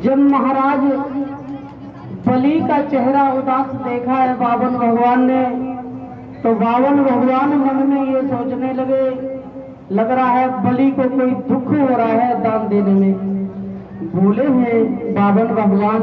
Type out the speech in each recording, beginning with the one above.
जब महाराज बलि का चेहरा उदास देखा है बावन भगवान ने, तो बावन भगवान मन में ये सोचने लगे, लग रहा है बलि को कोई दुख हो रहा है दान देने में। बोले हैं बावन भगवान,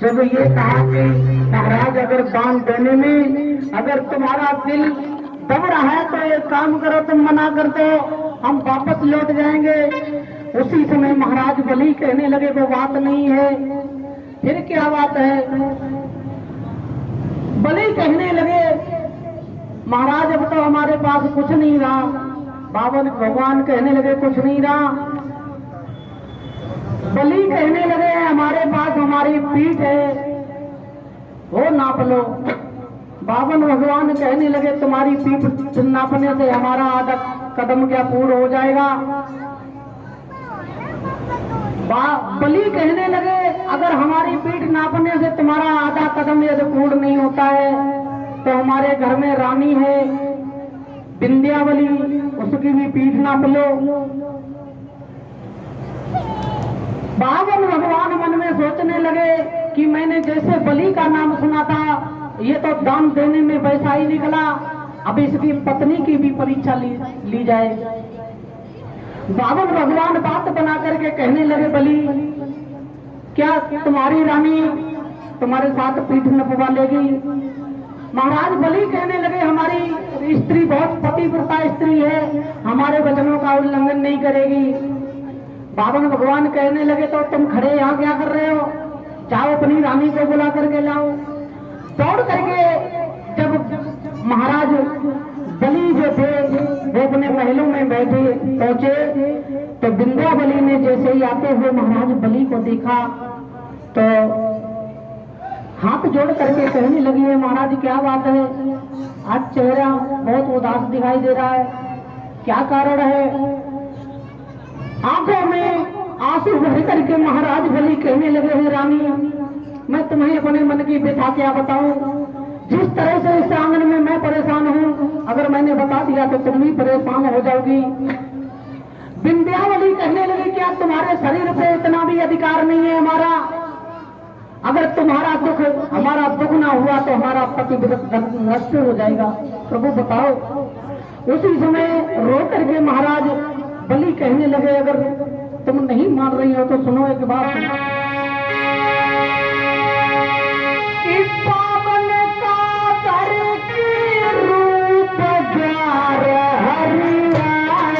जब ये कहा कि महाराज अगर दान देने में अगर तुम्हारा दिल दब रहा है तो एक काम करो, तुम मना कर दो, हम वापस लौट जाएंगे। उसी समय महाराज बलि कहने लगे वो बात नहीं है। फिर क्या बात है? बलि कहने लगे महाराज अब तो हमारे पास कुछ नहीं रहा। बावन भगवान कहने लगे कुछ नहीं रहा। बलि कहने लगे हमारे पास हमारी पीठ है, वो नाप लो। बावन भगवान कहने लगे तुम्हारी पीठ नापने से हमारा आधा कदम क्या पूर्ण हो जाएगा? बलि कहने लगे अगर हमारी पीठ नापने से तुम्हारा आधा कदम यदि पूर्ण नहीं होता है तो हमारे घर में रानी है विंध्यावली, उसकी भी पीठ नाप लो। बावन भगवान मन में सोचने लगे कि मैंने जैसे बलि का नाम सुना था, ये तो दान देने में वैसा ही निकला, अब इसकी पत्नी की भी परीक्षा ली जाए। बावन भगवान बात बना करके कहने लगे बलि, क्या तुम्हारी रानी तुम्हारे साथ पीठ नपवा लेगी? महाराज बलि कहने लगे हमारी स्त्री बहुत पतिव्रता स्त्री है, हमारे वचनों का उल्लंघन नहीं करेगी। बावन भगवान कहने लगे तो तुम खड़े यहाँ क्या कर रहे हो? जाओ अपनी रानी को बुला करके लाओ। दौड़ करके जब महाराज बलि जो थे वो अपने महलों में बैठे पहुंचे तो विंध्यावली ने जैसे ही आते हुए महाराज बलि को देखा तो हाथ जोड़ करके कहने लगी है महाराज क्या बात है, आज चेहरा बहुत उदास दिखाई दे रहा है, क्या कारण है? आंखों में आंसू भर करके महाराज बलि कहने लगे हैं रानी, मैं तुम्हें अपने मन की व्यथा क्या बताऊं? जिस तरह से इस आंगन में मैं परेशान हूं, अगर मैंने बता दिया तो तुम भी परेशान हो जाओगी। विंध्यावली कहने लगी क्या तुम्हारे शरीर पे इतना भी अधिकार नहीं है हमारा? अगर तुम्हारा दुख हमारा दुख ना हुआ तो हमारा पति नष्ट हो जाएगा, प्रभु बताओ। उसी समय रो करके महाराज बलि कहने लगे अगर तुम नहीं मान रही हो तो सुनो एक बात। पावन का कर के रूप द्वार हरियाय,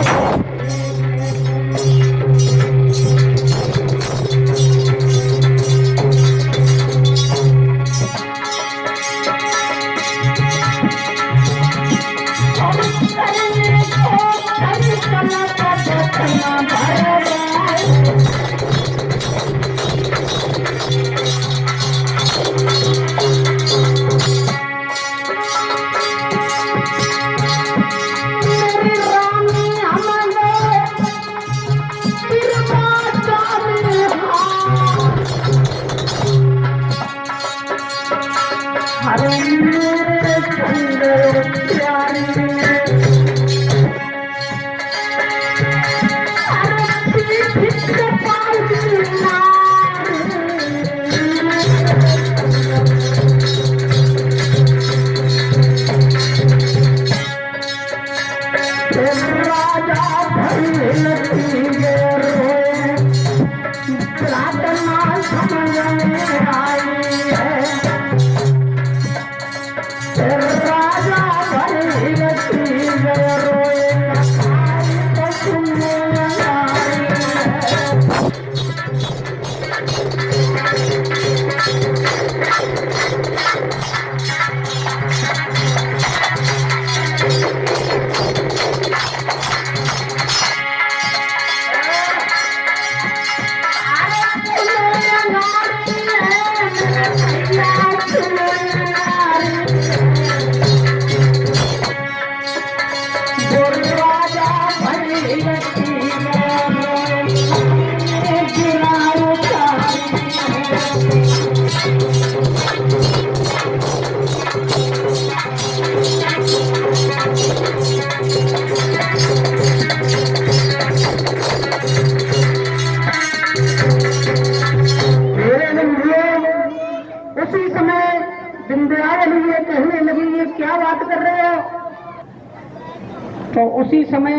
तो उसी समय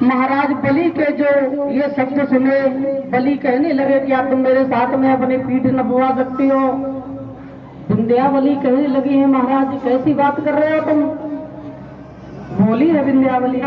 महाराज बलि के जो ये शब्द सुने, बलि कहने लगे कि आप तुम मेरे साथ में अपनी पीठ नपवा सकती हो। विंध्यावली कहने लगी है महाराज कैसी बात कर रहे हो तुम? बोली है विंध्यावली,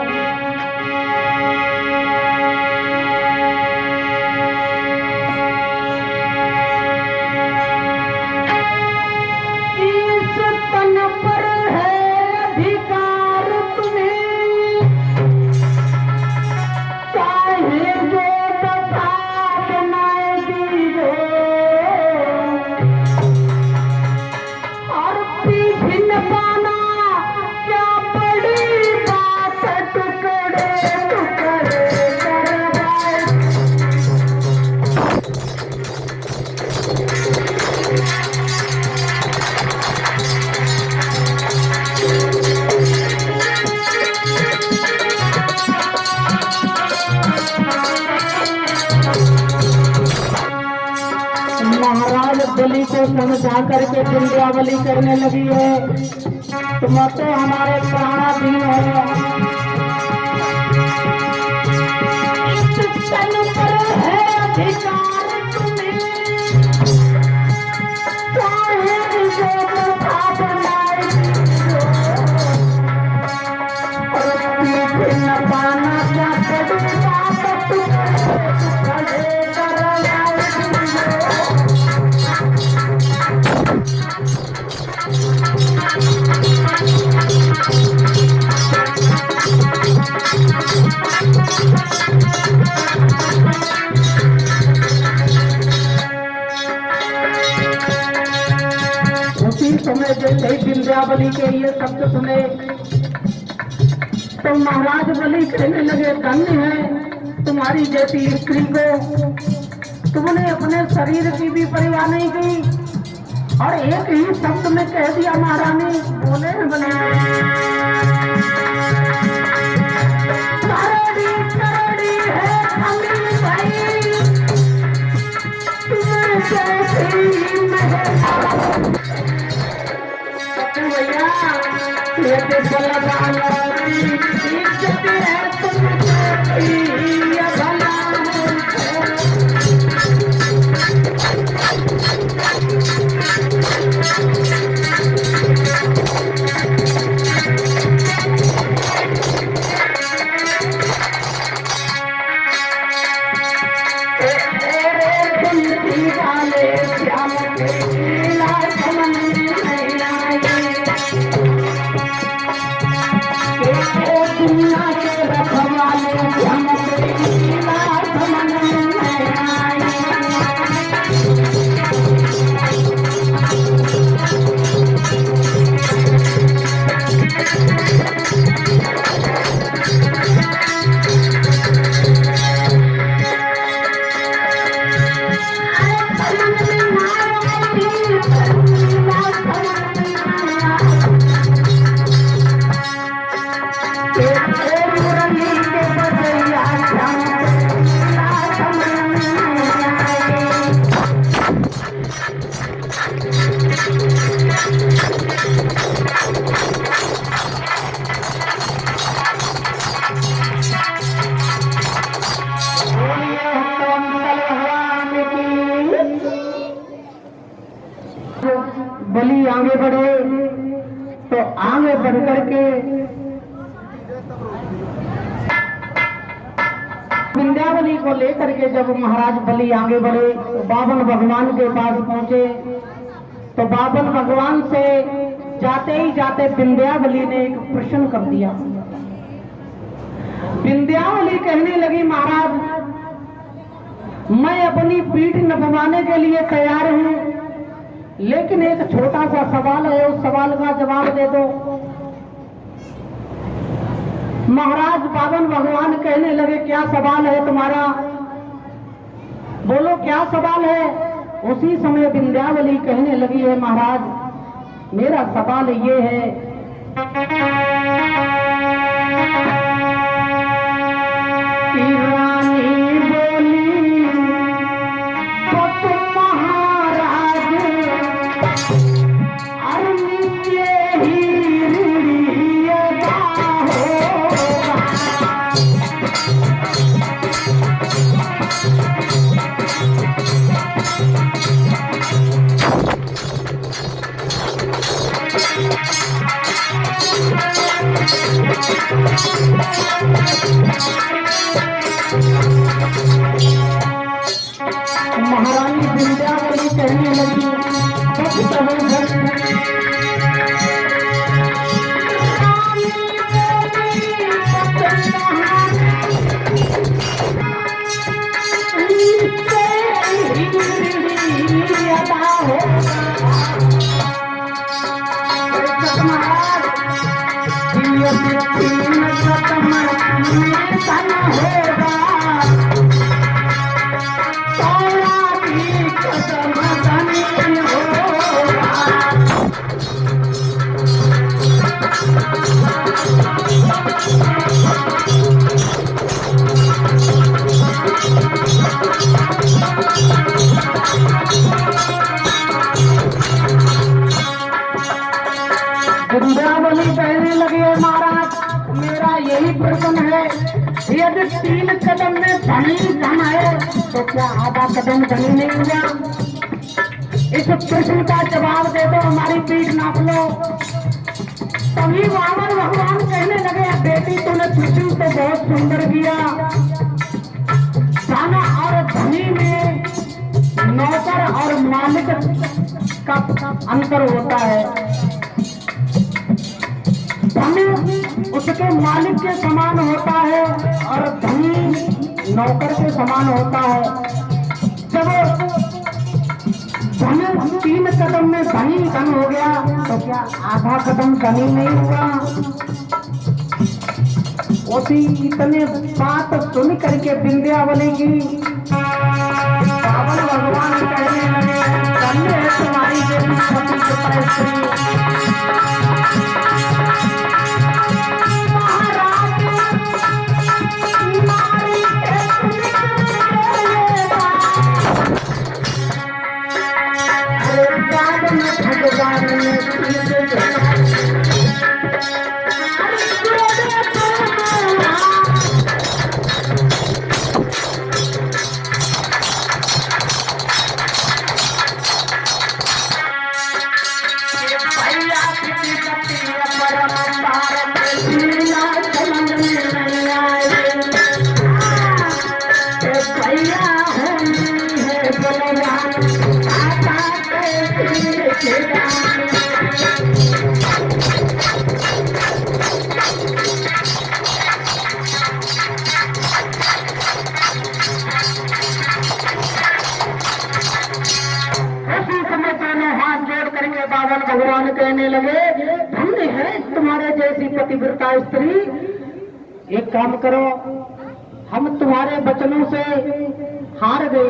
बलि को समझा करके विंध्यावली करने लगी है, तुम तो हमारे प्राणाधीन हो। इस तन पर है अधिकार तुम्हें, चाहे जो था बनाए और न पाना क्या पड़ेगा तो खड़े कर समय जैसे ही विंध्यावली के ये शब्द सुने तो महाराज बलि कहने लगे धन्य है तुम्हारी जैसी स्त्री को, तुमने अपने शरीर की भी परवाह नहीं की और एक ही शब्द में कह दिया महारानी। बोले हैं बलि, करोड़ी है अमीर भाई तुम्हें जैसी महल ये तो बलवानी इज्जत है तुमको ये भला वाले श्याम के लीला समझ नहीं आई। ओ दुनिया के रखवाले हमसे लीला समझ में आई। बलि आगे बढ़े तो आगे बढ़ करके विंध्यावली को लेकर के जब महाराज बलि आगे बढ़े तो बावन भगवान के पास पहुंचे तो बावन भगवान से जाते ही जाते विंध्यावली ने एक प्रश्न कर दिया। विंध्यावली कहने लगी महाराज मैं अपनी पीठ नपवाने के लिए तैयार हूं, लेकिन एक छोटा सा सवाल है, उस सवाल का जवाब दे दो। महाराज बावन भगवान कहने लगे क्या सवाल है तुम्हारा, बोलो क्या सवाल है। उसी समय विंध्यावली कहने लगी है महाराज मेरा सवाल ये है कि रानी बोली तो तुम महाराज अरनिये ही ऋणियता होगा। महारानी विंध्यावली कहने लगी विंध्यावली कहने लगी है महाराज मेरा यही प्रश्न है यदि 3 कदम में धनी धन है तो क्या आधा कदम धनी नहीं हुआ। इस प्रश्न का जवाब दे दो हमारी पीठ नाप लो। तभी बावन भगवान कहने लगे बेटी तूने प्रश्न तो बहुत सुंदर किया, धन और धनी में नौकर और मालिक का अंतर होता है। धनी उसके मालिक के समान होता है और धनी नौकर के समान होता है। जब धनी 3 कदम में धनी धन हो गया तो क्या आधा कदम धनी नहीं हुआ। उसी इतने बात सुन करके विंध्यावली की बावन भगवान कहने लगे धन्य है तुम्हारी देवी सती के परिश्री। जैसी पतिव्रता स्त्री, एक काम करो, हम तुम्हारे वचनों से हार गए,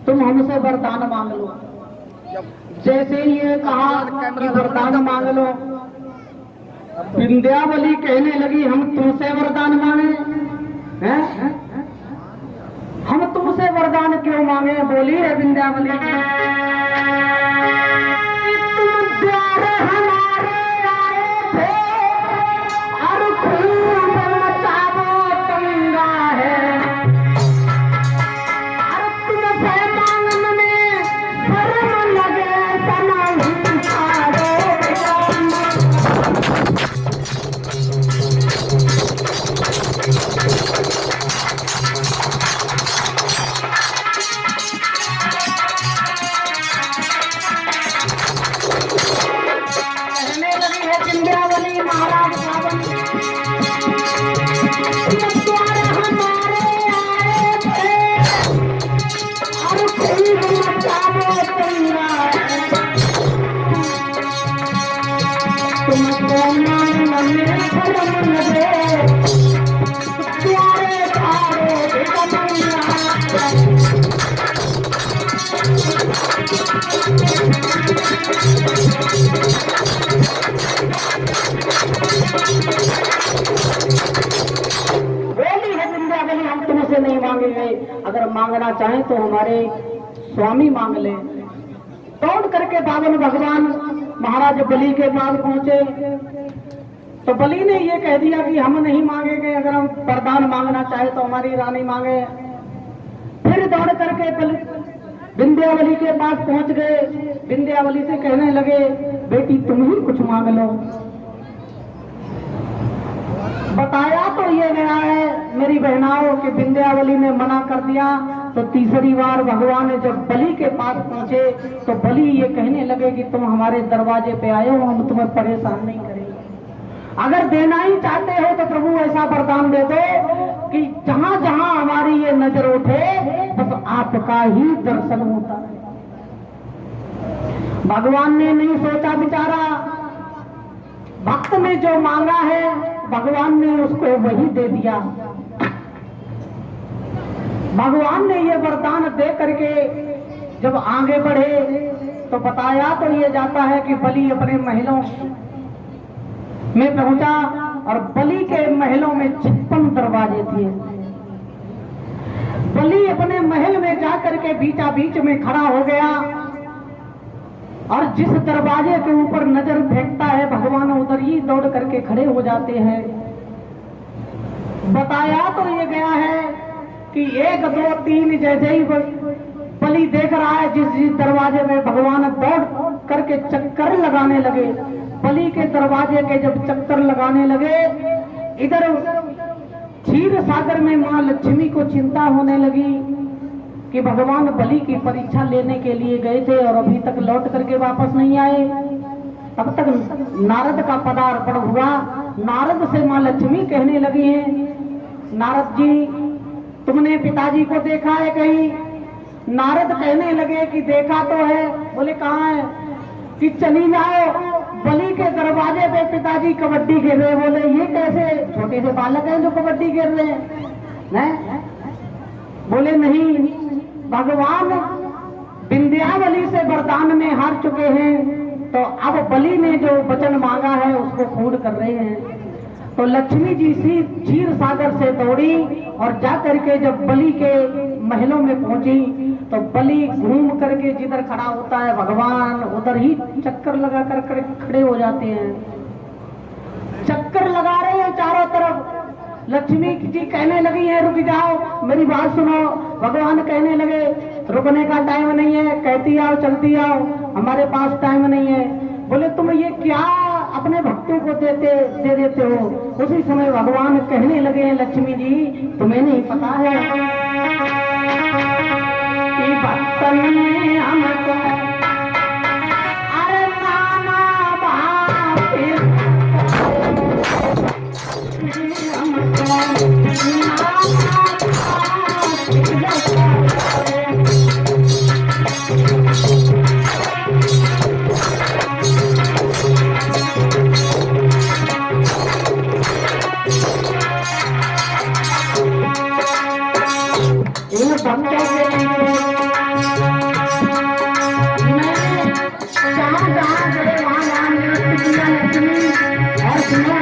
तुम हमसे वरदान मांग लो। जैसे ही ये कहा कि वरदान मांग लो, विंध्यावली कहने लगी हम तुमसे वरदान मांगे हैं? हम तुमसे वरदान क्यों मांगे? बोली है विंध्यावली, तुम द्वार हमारे आए थे और खूब मचावो दंगा है, और तुमसे मांगने में शर्म लगे सनम छाड़ो। विंध्यावली महाराज सावन, तुम द्वार हमारे आए थे और खूब मचावो दंगा है, तुमको मांगने में शर्म लगे द्वारे धारो दंगा। बोली है विंध्यावली हम तुमसे नहीं मांगेंगे, अगर मांगना चाहें तो हमारे स्वामी मांग ले। दौड़ करके बावन भगवान महाराज बलि के पास पहुंचे तो बलि ने ये कह दिया कि हम नहीं मांगेंगे, अगर हम वरदान मांगना चाहे तो हमारी रानी मांगे। फिर दौड़ करके विंध्यावली के पास पहुंच गए, विंध्यावली से कहने लगे बेटी तुम ही कुछ मांग लो। बताया तो ये गया है मेरी बहनाओं कि विंध्यावली ने मना कर दिया, तो तीसरी बार भगवान ने जब बलि के पास पहुंचे तो बलि ये कहने लगे कि तुम हमारे दरवाजे पे आए हो, हम तुम्हें परेशान नहीं करेंगे। अगर देना ही चाहते हो तो प्रभु ऐसा वरदान दे दो कि जहां जहां हमारी ये नजर उठे बस आपका ही दर्शन होता है। भगवान ने नहीं सोचा विचारा, भक्त ने जो मांगा है भगवान ने उसको वही दे दिया। भगवान ने ये वरदान दे करके जब आगे बढ़े तो बताया तो ये जाता है कि बलि अपने महलों में पहुंचा और बलि के महलों में 56 दरवाजे थे। बलि अपने महल में जाकर के बीचा बीच में खड़ा हो गया और जिस दरवाजे के ऊपर नजर फेंकता है भगवान उधर ही दौड़ करके खड़े हो जाते हैं। बताया तो ये गया है कि 1 2 3 जैसे ही बलि देख रहा है जिस जिस दरवाजे में भगवान दौड़ करके चक्कर लगाने लगे, बलि के दरवाजे के जब चक्कर लगाने लगे इधर क्षीर सागर में मां लक्ष्मी को चिंता होने लगी कि भगवान बलि की परीक्षा लेने के लिए गए थे और अभी तक लौट करके वापस नहीं आए। तब तक नारद का पदार्पण हुआ। नारद से मां लक्ष्मी कहने लगी हैं, नारद जी तुमने पिताजी को देखा है कहीं? नारद कहने लगे कि देखा तो है। बोले कहाँ है? कि चली जाओ, बलि के दरवाजे पे पिताजी कबड्डी खेल रहे। बोले ये कैसे? छोटे से बालक हैं जो कबड्डी खेल रहे हैं? बोले नहीं, भगवान विंध्यावली से वरदान में हार चुके हैं तो अब बलि ने जो वचन मांगा है उसको पूर्ण कर रहे हैं। तो लक्ष्मी जी सी क्षीर सागर से दौड़ी और जा करके जब बलि के महलों में पहुंची तो बलि घूम करके जिधर खड़ा होता है भगवान उधर ही चक्कर लगा कर खड़े हो जाते हैं। चक्कर लगा रहे हैं चारों तरफ। लक्ष्मी जी कहने लगी है रुक जाओ, मेरी बात सुनो। भगवान कहने लगे रुकने का टाइम नहीं है, कहती आओ चलती आओ, हमारे पास टाइम नहीं है। बोले तुम ये क्या अपने भक्तों को दे देते हो? उसी समय भगवान कहने लगे हैं लक्ष्मी जी तुम्हें नहीं पता है कि भक्तन ने हमको अरे नाना बाप भक्तों के लिए मैं जहाँ जहाँ गए वहाँ वहाँ नृत्य किया लक्ष्मी और सुना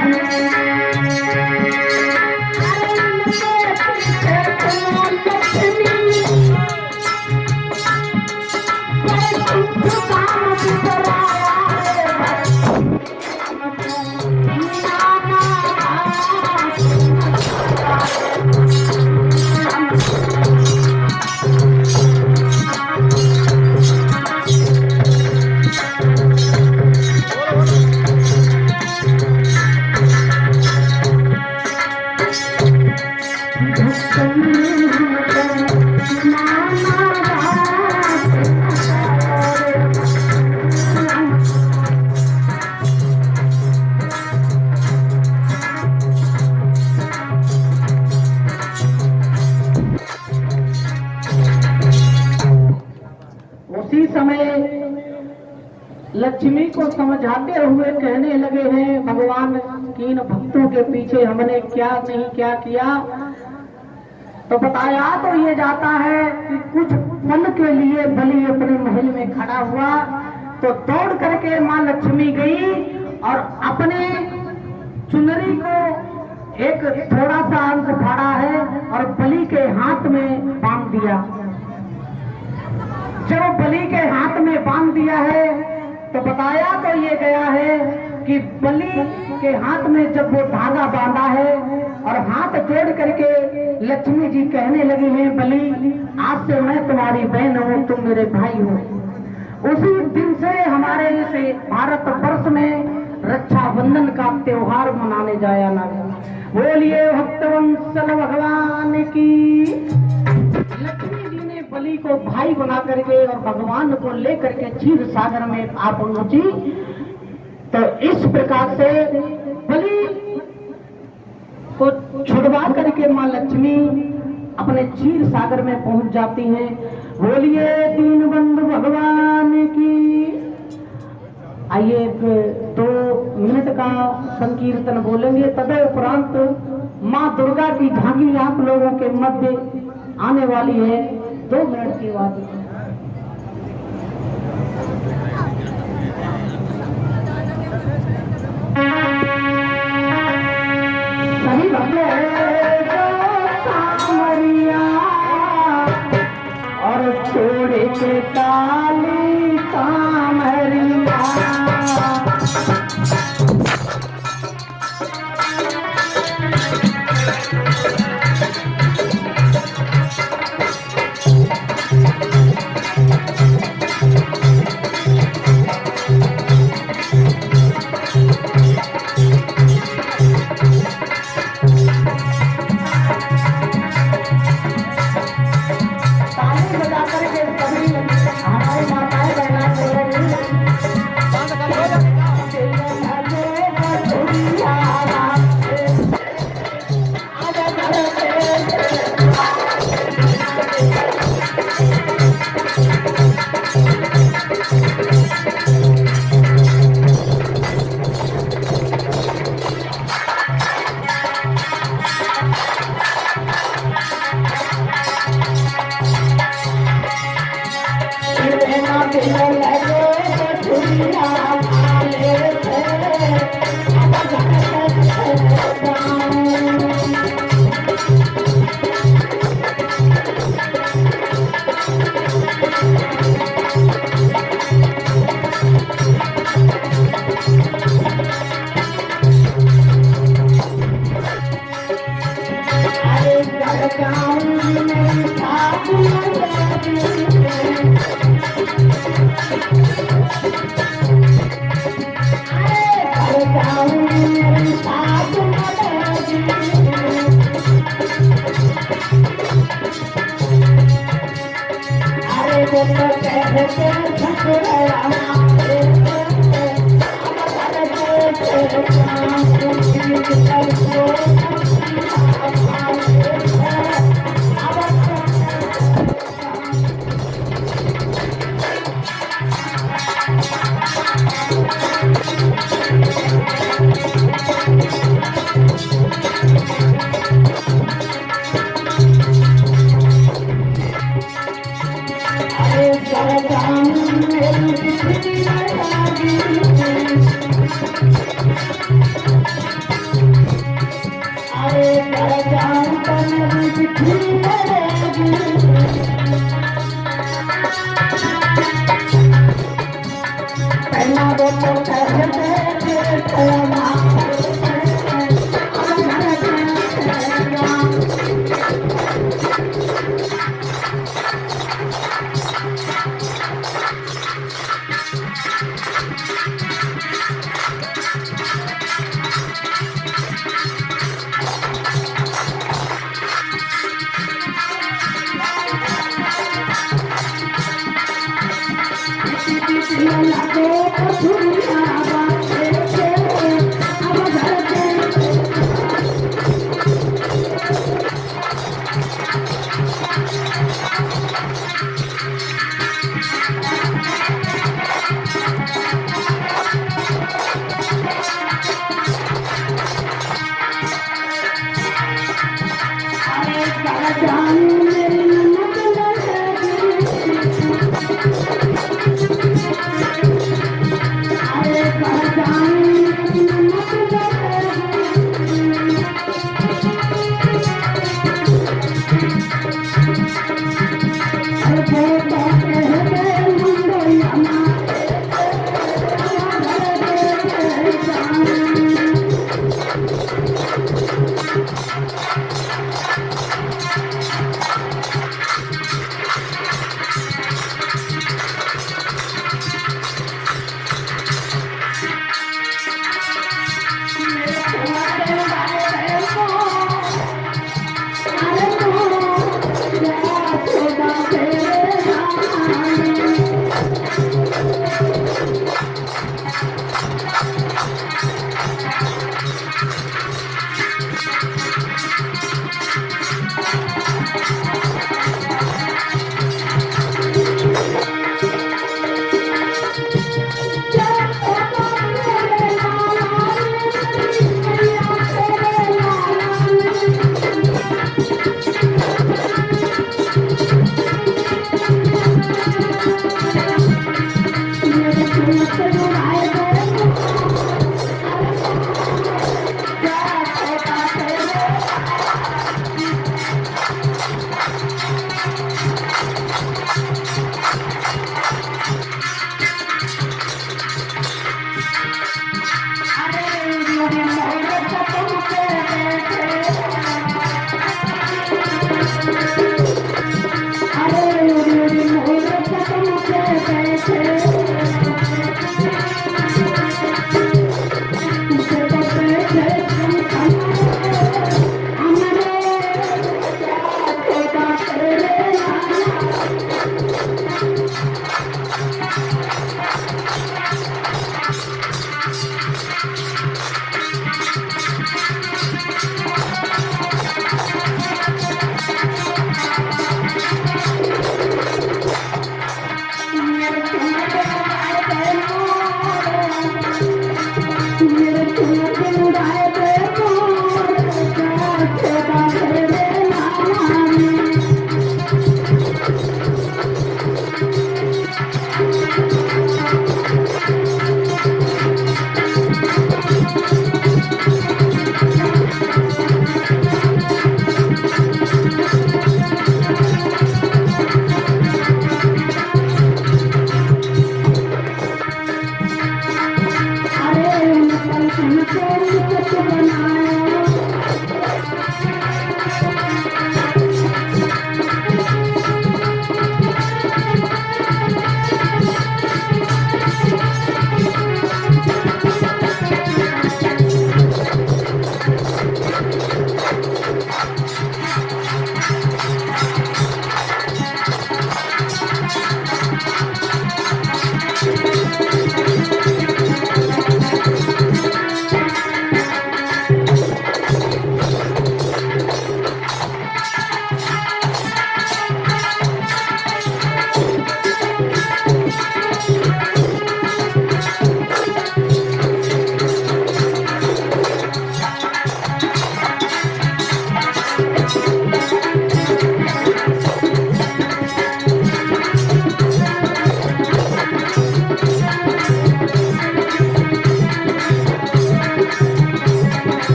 उसी समय लक्ष्मी को समझाते हुए कहने लगे हैं भगवान कि इन भक्तों के पीछे हमने क्या नहीं क्या किया। तो बताया तो ये जाता है कि कुछ पल के लिए बलि अपने महल में खड़ा हुआ तो दौड़ करके मां लक्ष्मी गई और अपने चुनरी को एक थोड़ा सा अंश फाड़ा है और बलि के हाथ में बांध दिया। जब बलि के हाथ में बांध दिया है तो बताया तो ये गया है कि बलि के हाथ में जब वो धागा बांधा है और हाथ जोड़ करके लक्ष्मी जी कहने लगी हैं बलि आज से मैं तुम्हारी बहन हूँ तुम मेरे भाई हो। उसी दिन से हमारे इस भारत वर्ष में रक्षाबंधन का त्योहार मनाने जाया ना। बोलिए भक्तवत्सल भगवान की। लक्ष्मी जी ने बलि को भाई बना करके और भगवान को लेकर के क्षीर सागर में आ पहुंची। तो इस प्रकार से बलि को छुड़वा करके मां लक्ष्मी अपने क्षीर सागर में पहुंच जाती हैं। बोलिए दीनबंधु भगवान की। आइए 2 मिनट का संकीर्तन बोलेंगे, तदुपरांत मां दुर्गा की झांकी आप लोगों के मध्य आने वाली है। 2 मिनट की बात है। सही सामरिया और छोड़े के काली कामरिया तो मेरी चिट्ठी मिलेगी। पहला वो तो कहते थे कोना लगे तो दुनिया बातें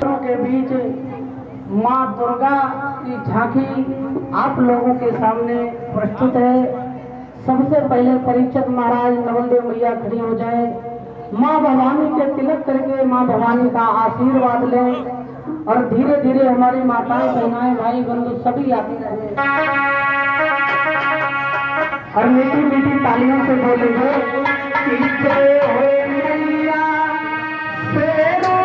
के बीच माँ दुर्गा की झांकी आप लोगों के सामने प्रस्तुत है। सबसे पहले परीक्षित महाराज नवलदेव मैया खड़ी हो जाए, माँ भवानी के तिलक करके माँ भवानी का आशीर्वाद लें और धीरे धीरे हमारी माताएं बहनाएं भाई बंधु सभी आते रहे और मीठी मीठी तालियों से बोलेंगे कि जय हो मैया शेरों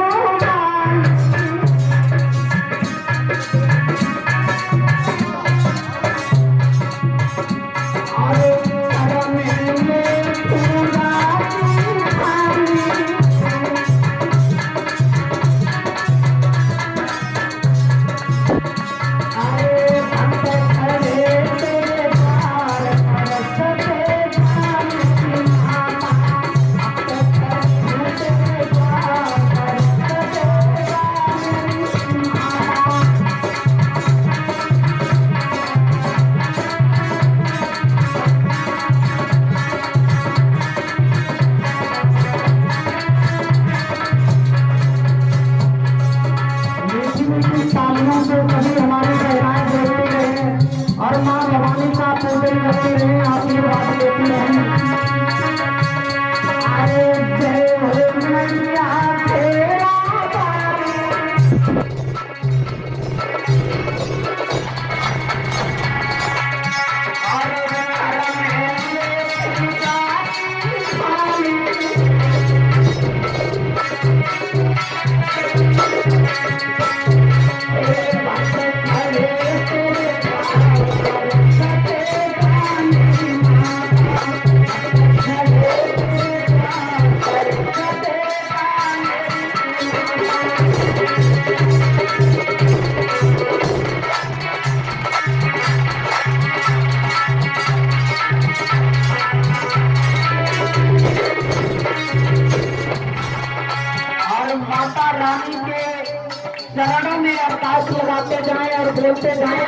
चरणों में अरदास लगाते जाएं और बोलते जाएं,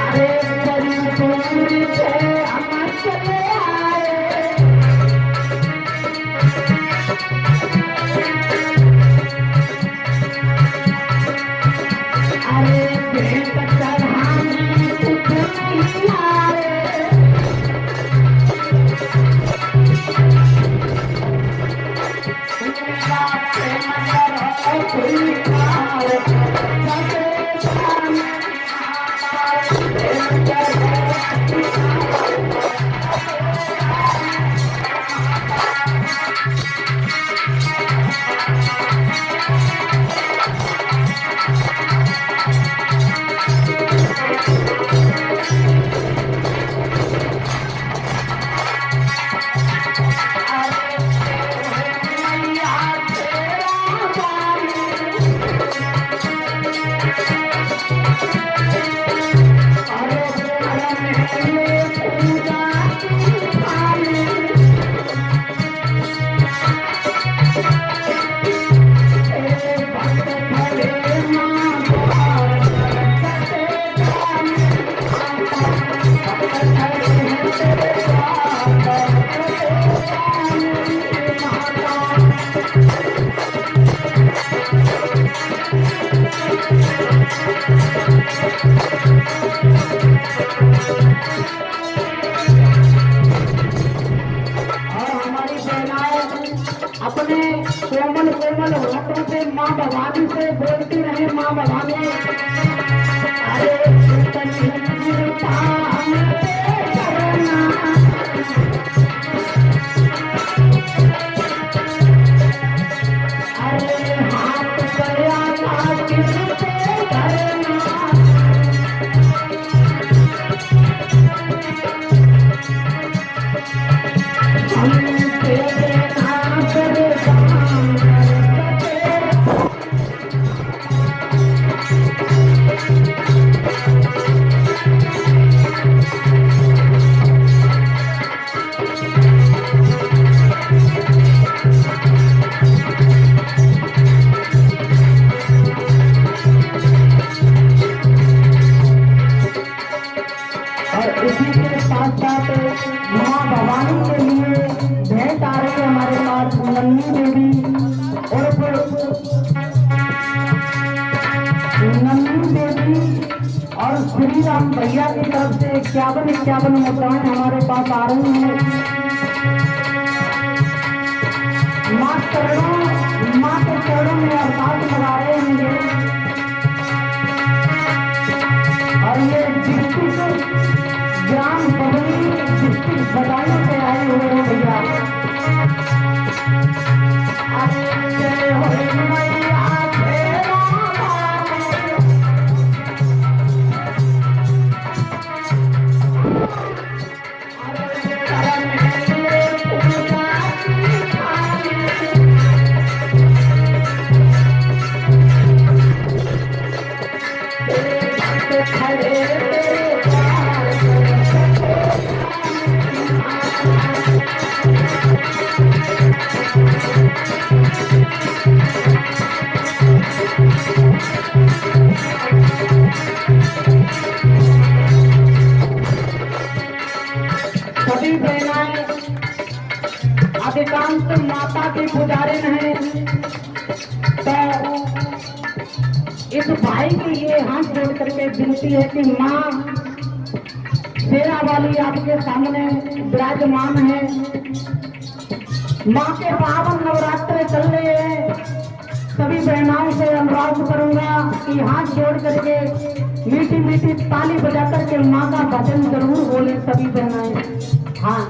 अरे बड़ी दूर से हम चले आए, अरे भेंट चढ़ाने कुछ नहीं आए, अपने कोमल कोमल होठों से माँ भवानी से बोलती रहे, माँ भवानी अरे हाथ गया इसी के साथ साथ माँ भवानी के लिए भेंट आ रही है। की तरफ से 51 मुद्राएं हमारे पास आ रही हैं। माँ के चरणों में अरदास लगा रहे हैं ये। और ये डिस्ट्रिक्ट ग्राम बबली डिस्ट्रिक्ट बदायूं से आए हुए हैं भैया। सभी बहनाएं अधिकांश माता के पुजारी हैं, तो इस भाई के लिए हाथ जोड़ करके विनती है कि माँ शेरा वाली आपके सामने विराजमान है। माँ के पावन नवरात्र चल रहे हैं। सभी बहनाओं से अनुरोध करूंगा कि हाथ जोड़ करके मीठी मीठी ताली बजा करके माँ का भजन जरूर बोले सभी बहनाएं। हाँ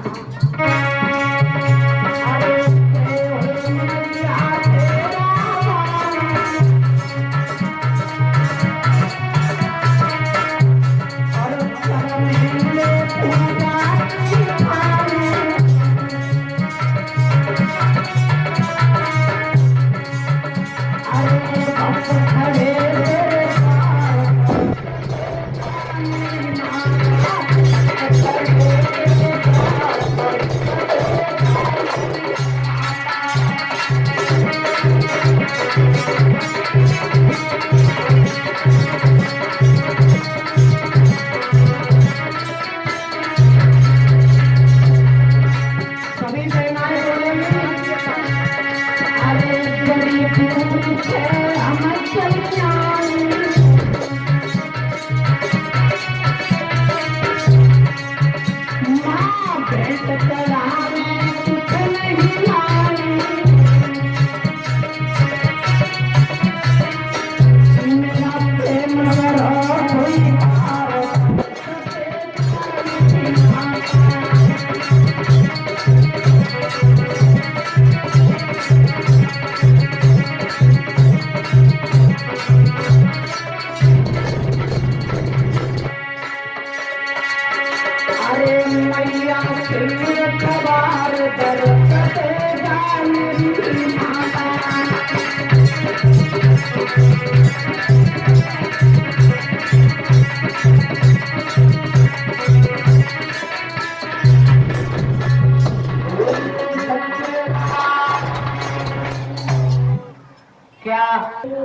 क्या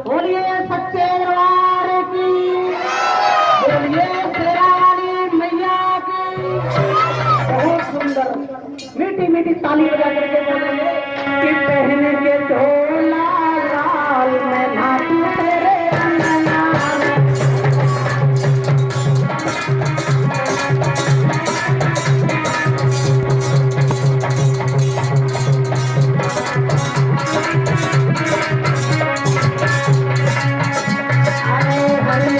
बोलिए सच्चे दरबार की, बोलिए शेरा वाली मैया की। बहुत सुंदर मीठी मीठी ताली बजा करके बोलेंगे कि पहन के चोला लाल मैं नाचू तेरे अंगना। हरे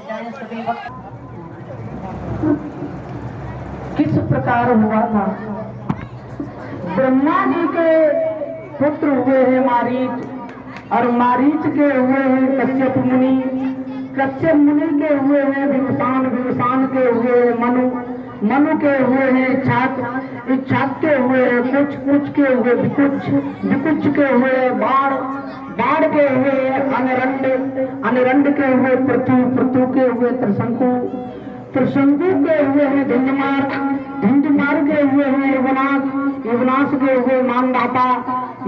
जाए सभी वक्त। किस प्रकार हुआ था? ब्रह्मा जी के पुत्र हुए हैं मारीच, और मारीच के हुए हैं कश्यप मुनि, कश्यप मुनि के हुए हैं विवसान, विवसान के हुए हैं मनु, मनु के हुए हैं इच्छाक, इच्छाक के हुए हैं कुछ, कुछ के हुए विकुच, विकुच के हुए बाढ़, बाढ़ के हुए अनिरंड, अनिरंड के हुए पृथु, पृथु के हुए त्रिशंकु, त्रिशंकु के हुए हैं धिंजमार, धिंजमार के हुए हैं युवनाश, युवनाश के हुए मानदाता,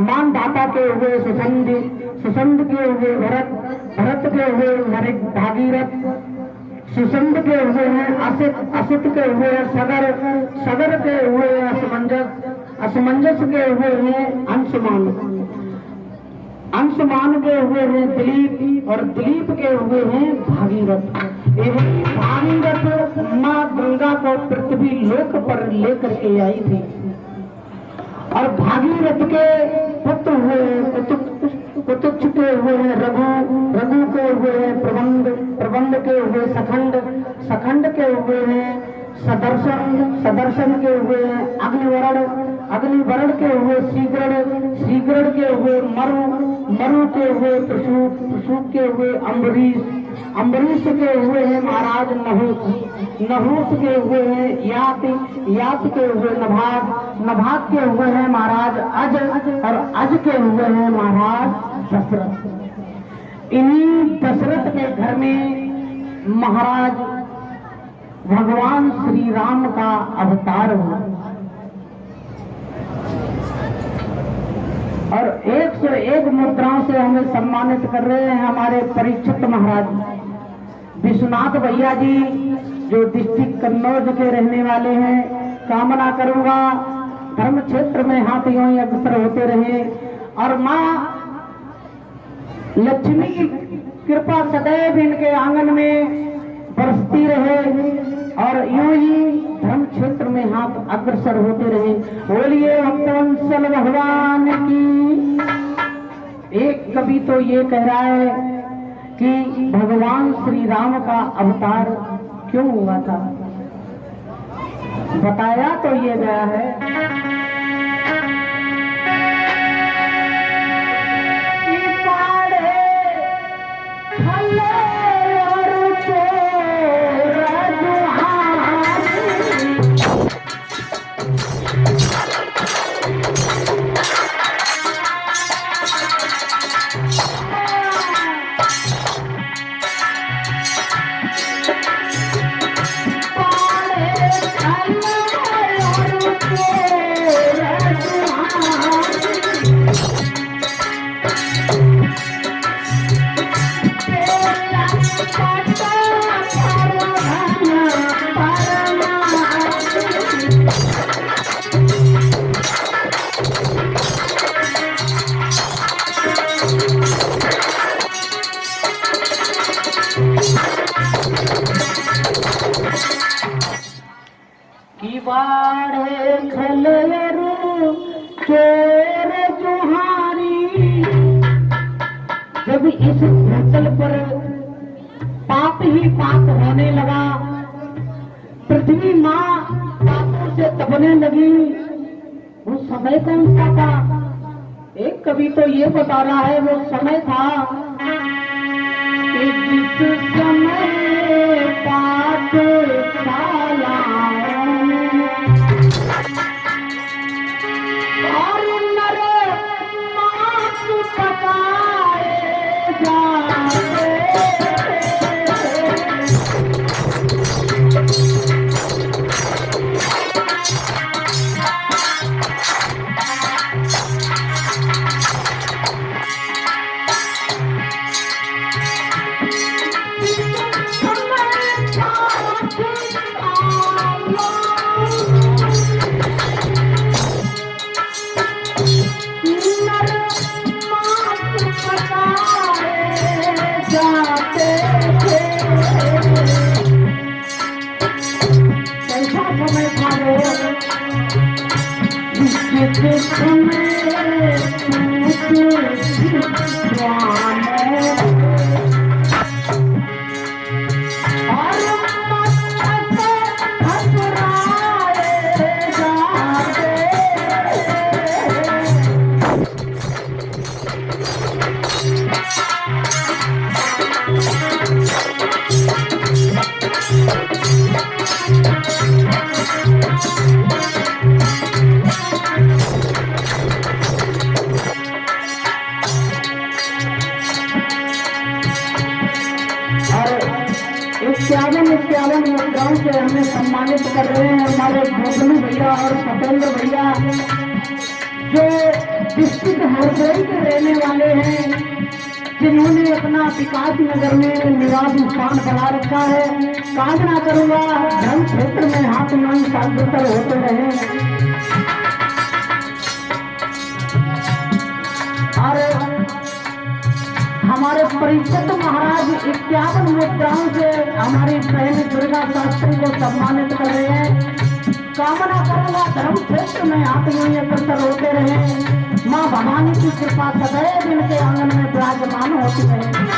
मानदाता के हुए सुसंध, सुसंध के हुए भरत, भरत के हुए भागीरथ, सुसंध के हुए हैं असित, असित के हुए हैं सगर, सगर के हुए हैं असमंजस, असमंजस के हुए हैं अंशुमान, अंशुमान के हुए हैं दिलीप, और दिलीप के हुए हैं भागीरथ। एवं भागीरथ माँ गंगा को पृथ्वी लोक पर लेकर के आई थी, और भागीरथ के पुत्र हुए कुतुक्ष के हुए हैं रघु, रघु के हुए हैं प्रबंध, प्रबंध के हुए सखंड, सखंड के हुए हैं सदर्शन, सदर्शन के हुए हैं अग्निवरण, अग्निवरण के हुए शीघ्रण, शीघ्रण के हुए मरु, मरु के हुए प्रसूप, प्रसूप के हुए अम्बरीश, अम्बरीश के हुए हैं महाराज नहुस, नहुस के हुए हैं यात, यात के हुए नभाग, नभाग के हुए हैं महाराज अज, और अज के हुए हैं महाराज दशरथ। इन्हीं दशरथ के घर में महाराज भगवान श्री राम का अवतार हुआ, और 101 मुद्राओं से हमें सम्मानित कर रहे हैं हमारे परीक्षित महाराज विश्वनाथ भैया जी, जो डिस्ट्रिक्ट कन्नौज के रहने वाले हैं। कामना करूंगा धर्म क्षेत्र में हाथ यूं ही अग्रसर होते रहे, और माँ लक्ष्मी की कृपा सदैव इनके आंगन में बरसती रहे, और यूं ही धर्म क्षेत्र में हाथ अग्रसर होते रहे। बोलिए भक्तवत्सल भगवान की। एक कवि तो ये कह रहा है कि भगवान श्री राम का अवतार क्यों हुआ था, बताया तो ये गया है बाढ़े खलरू चोर जुहारी। जब इस भूतल पर पाप ही पाप होने लगा, पृथ्वी माँ पापों से तपने लगी, वो समय कौन सा था? एक कवि तो ये बता रहा है वो समय था कि जिस समय पाप साला और नर मांस पकाए जाते। 51 मुद्राओं से हमें सम्मानित कर रहे हैं हमारे भोगलू भैया और सतेंद्र भैया, जो डिस्ट्रिक्ट हरदोई के रहने वाले हैं, जिन्होंने अपना विकास नगर में निवास स्थान बना रखा है। कामना करूंगा धर्म क्षेत्र में हाथ मन साग्रतर होते रहे। और हमारे परिषद महाराज 51 मुद्राओं से हमारी बहन दुर्गा शास्त्री को सम्मानित कर रहे हैं। कामना करूंगा धर्म क्षेत्र में आप यूं अग्रसर होते रहे। माँ भवानी की कृपा सदैव इनके आंगन में विराजमान होती रहे।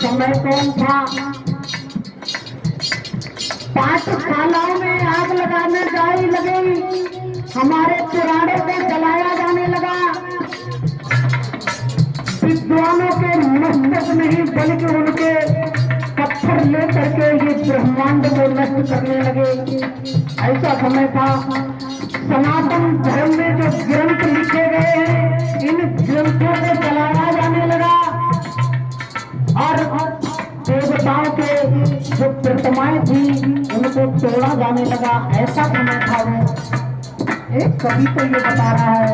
समय कौन था? पाठशालाओं में आग लगाने जाई लगी, हमारे पुराणों को जलाया जाने लगा। विद्वानों के मस्तक नहीं बल्कि उनके पत्थर लेकर के ये ब्रह्मांड को नष्ट करने लगे। ऐसा समय था। सनातन धर्म में जो ग्रंथ लिखे गए हैं, इन ग्रंथों को जलाया जाने लगा और देवताओं के जो प्रतिमाएं थी उनको तोड़ा जाने लगा। ऐसा समय था वो। एक कवि तो ये बता रहा है,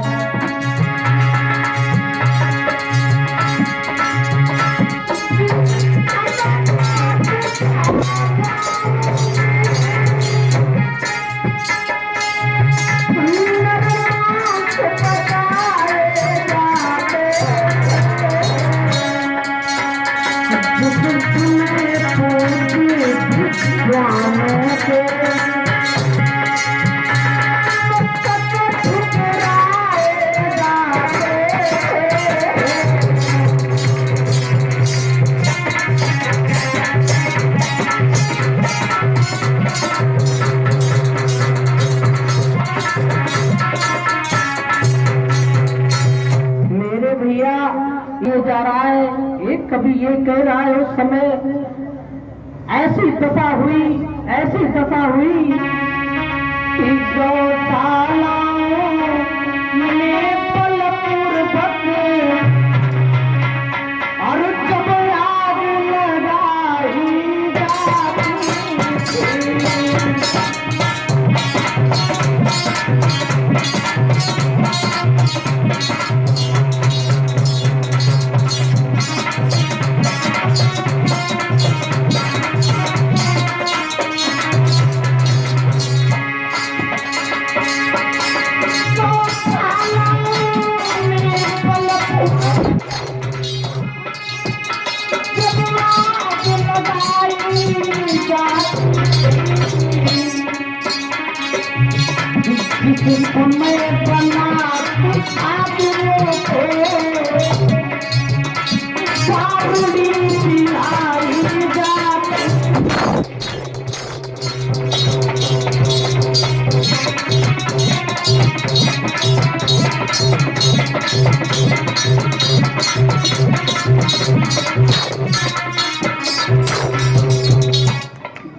जा रहा है। एक कभी ये कह रहा है, उस समय ऐसी दफा हुई कि गौशाला में फलपुर बके और जब आग लगाई जाती थी।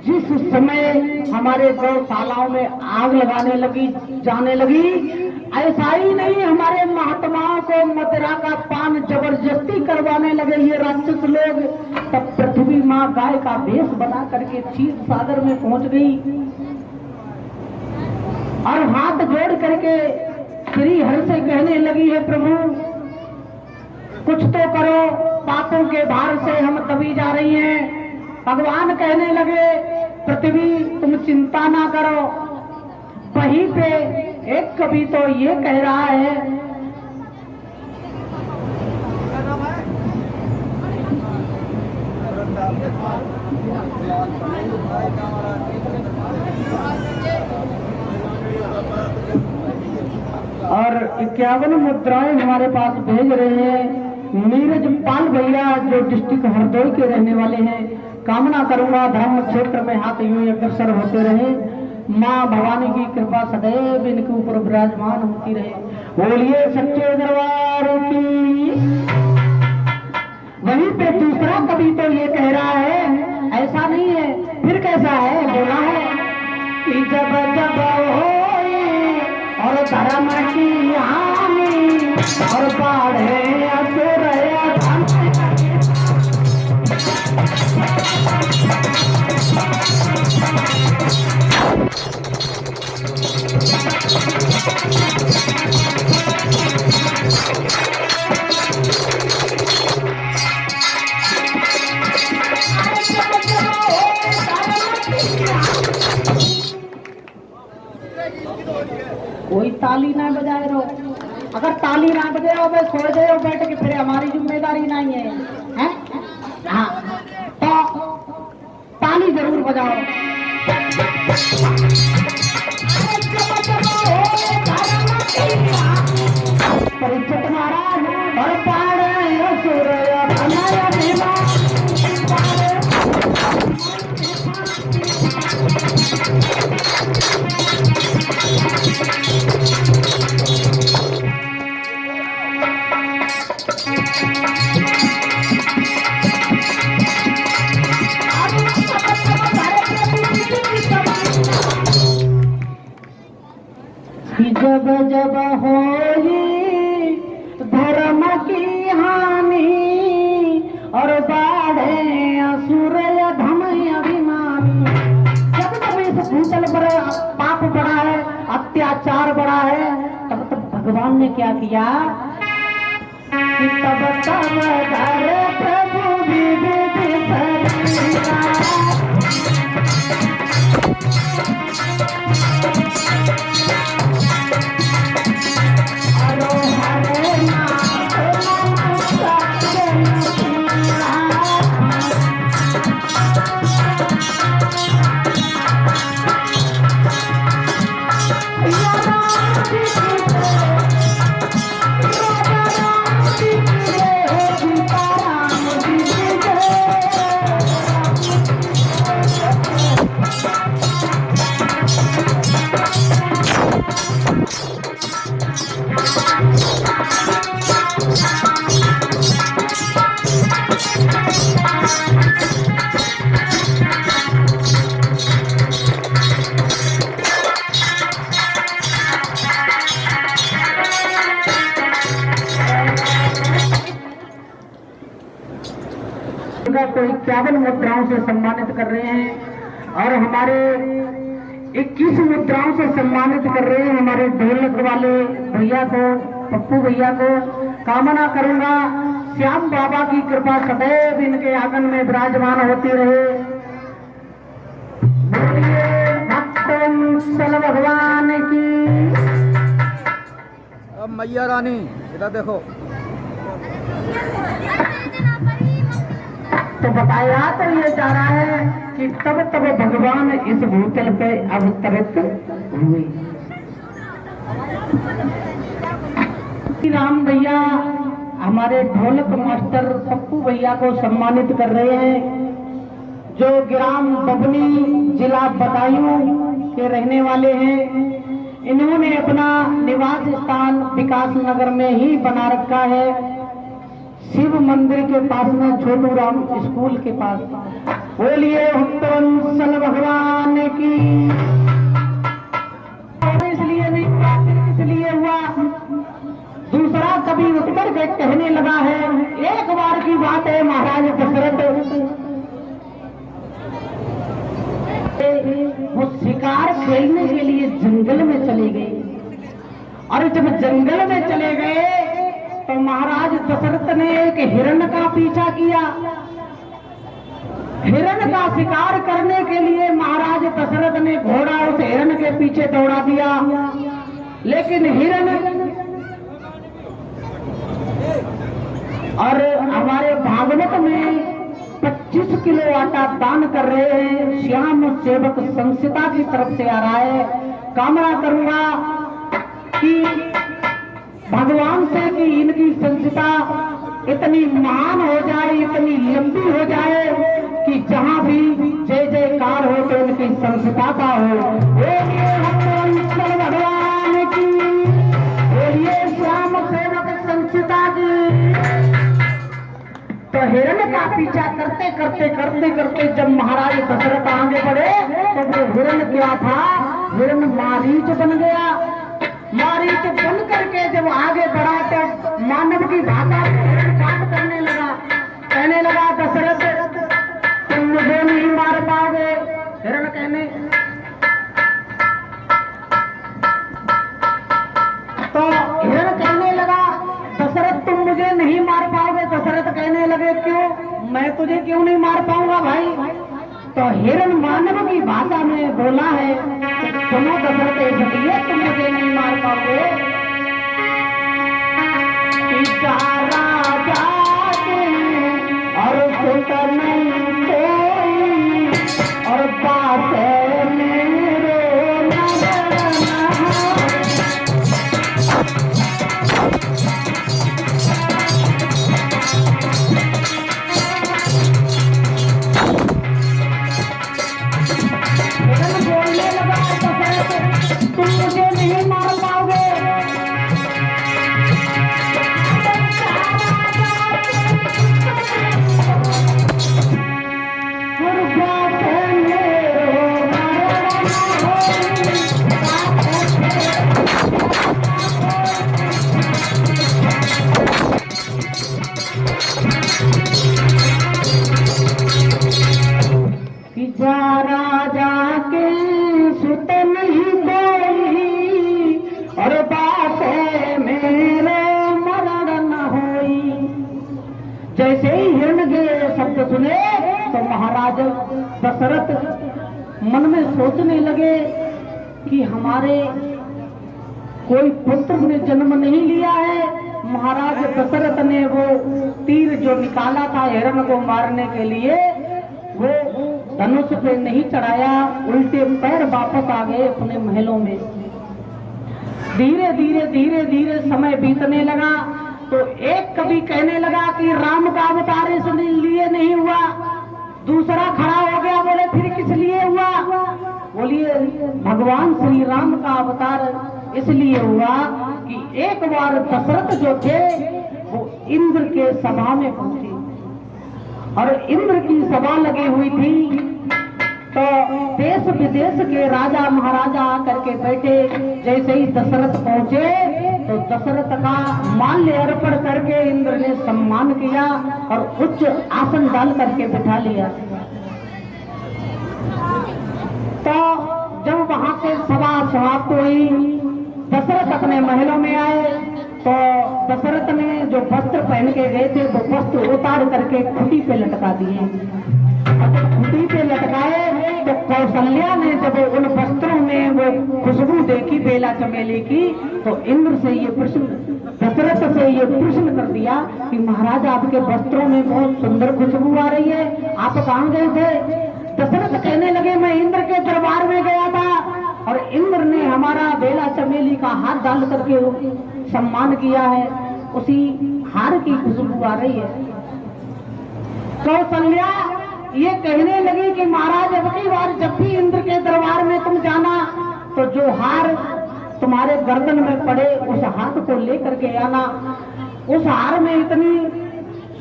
जिस समय हमारे गौशालाओं में आग लगाने जाने लगी, ऐसा ही नहीं हमारे महात्माओं को मदिरा का पान जबरदस्ती करवाने लगे ये राक्षस लोग। तब पृथ्वी माँ गाय का भेष बना करके क्षीर सागर में पहुंच गई और हाथ जोड़ करके श्री हरि से कहने लगी, है प्रभु कुछ तो करो, पापों के भार से हम दबी जा रही हैं। भगवान कहने लगे, पृथ्वी तुम चिंता ना करो। वहीं पे एक कवि तो ये कह रहा है, और 51 मुद्राएं हमारे पास भेज रहे हैं नीरज पाल भैया, जो डिस्ट्रिक्ट हरदोई के रहने वाले हैं। कामना करूंगा धर्म क्षेत्र में हाथ यूं ही अग्रसर होते रहे, माँ भवानी की कृपा सदैव इनके ऊपर विराजमान होती रहे। बोलिए सच्चे दरबार की। वहीं पे दूसरा कवि तो ये कह रहा है, ऐसा नहीं है, फिर कैसा है, बोला है कि जब जब होए और धर्म की हानि और बाढ़े असुर कोई ताली ना बजाए रहो। अगर ताली ना बजाओ वे सो जाओ बैठ के, फिर हमारी जिम्मेदारी नहीं है, हैं? हाँ, तो ताली जरूर बजाओ। परीक्षित महाराज और पाड़े सूर्य बनाया देवा जब जब होई धर्म की हानि और बाढ़े असुर धम अभिमानी। जब जब इस भूतल पर पाप बढ़ा है, अत्याचार बढ़ा है, तब तब भगवान ने क्या किया कि तब तब धर प्रभु विविध शरीरा। को 51 मुद्राओं से सम्मानित कर रहे हैं और हमारे 21 मुद्राओं से सम्मानित कर रहे हैं हमारे ढोलक वाले भैया को, पप्पू भैया को। कामना करूंगा श्याम बाबा की कृपा सदैव इनके आंगन में विराजमान होती रहे। बोलिए भक्तवत्सल भगवान की। अब मैया रानी इधर देखो, तो बताया तो ये जा रहा है कि तब तब भगवान इस भूतल पे अवतरित हुए। राम भैया हमारे ढोलक मास्टर पप्पू भैया को सम्मानित कर रहे हैं, जो ग्राम बबनी जिला बदायूं के रहने वाले हैं। इन्होंने अपना निवास स्थान विकास नगर में ही बना रखा है, शिव मंदिर के पास में, छोटू राम स्कूल के पास। बोलिए भक्तवत्सल भगवान की। इसलिए नहीं हुआ, इसलिए हुआ। दूसरा कभी उठकर के कहने लगा है, एक बार की बात है, महाराज दशरथ वो शिकार खेलने के लिए जंगल में चले गए, और जब जंगल में चले गए तो महाराज दशरथ ने एक हिरण का पीछा किया। हिरण का शिकार करने के लिए महाराज दशरथ ने घोड़ा उस हिरण के पीछे दौड़ा दिया, लेकिन हिरण और हमारे भागवत में 25 किलो आटा दान कर रहे हैं। श्याम सेवक संस्था की तरफ से आ रहा है। कामना करूंगा कि भगवान से कि इनकी संस्था इतनी महान हो जाए, इतनी लंबी हो जाए कि जहां भी जय जयकार हो तो इनकी संस्था का हो। बोलिए भगवान भगवान की, बोलिए श्याम सेवक संस्था की। तो हिरण का पीछा करते करते करते करते जब महाराज दशरथ आगे बढ़े तो वो हिरण क्या था? हिरण मारीच बन गया। मारीच बन करके जब आगे बढ़ा तो मानव की भाषा में बात करने लगा, कहने लगा दशरथ तुम मुझे नहीं मार पाओगे। हिरण कहने तो हिरण कहने लगा दशरथ तुम मुझे नहीं मार पाओगे। दशरथ कहने लगे क्यों? मैं तुझे क्यों नहीं मार पाऊंगा भाई? तो हिरण मानव की भाषा में बोला है, सुनो दशरथ इसलिए तुम मुझे नहीं मार पाओगे राजा और सुत नहीं कोई और बात मेरो बोलने लगा तुम मुझे नहीं मार पाओगे। राजा के सुत नहीं कोई और बात मेरे मरण न होई। जैसे ही हिरण के शब्द सुने तो महाराज दशरथ मन में सोचने लगे कि हमारे कोई पुत्र ने जन्म नहीं लिया है। महाराज दशरथ ने वो तीर जो निकाला था हिरण को मारने के लिए वो धनुष पे नहीं चढ़ाया, उल्टे पैर वापस आ गए अपने महलों में। धीरे धीरे धीरे धीरे समय बीतने लगा तो एक कवि कहने लगा कि राम का अवतार इसलिए नहीं हुआ। दूसरा खड़ा हो गया, बोले फिर किस लिए हुआ? बोलिए भगवान श्री राम का अवतार इसलिए हुआ कि एक बार दशरथ जो थे वो इंद्र के सभा में पहुंचे और इंद्र की सभा लगी हुई थी। तो देश विदेश के राजा महाराजा आकर के बैठे। जैसे ही दशरथ पहुंचे तो दशरथ का माल्य अर्पण करके इंद्र ने सम्मान किया और उच्च आसन डाल करके बिठा लिया। तो जब वहां से सभा समाप्त हुई, दशरथ अपने महलों में आए तो दशरथ ने जो वस्त्र पहन के गए थे वो वस्त्र उतार करके खूंटी पे लटका दिए। खूंटी पे लटकाए तो कौशल्या ने जब उन वस्त्रों में वो खुशबू देखी बेला चमेली की तो इंद्र से ये प्रश्न, दशरथ से ये प्रश्न कर दिया कि महाराज आपके वस्त्रों में बहुत सुंदर खुशबू आ रही है, आप कहाँ गए थे? दशरथ कहने लगे मैं इंद्र के दरबार में गया था और इंद्र ने हमारा बेला चमेली का हाथ डाल करके सम्मान किया है, उसी हार की खुशबू आ रही है। कौशल्या ये कहने लगी कि महाराज अब की बार जब भी इंद्र के दरबार में तुम जाना तो जो हार तुम्हारे गर्दन में पड़े उस हाथ को लेकर के आना। उस हार में इतनी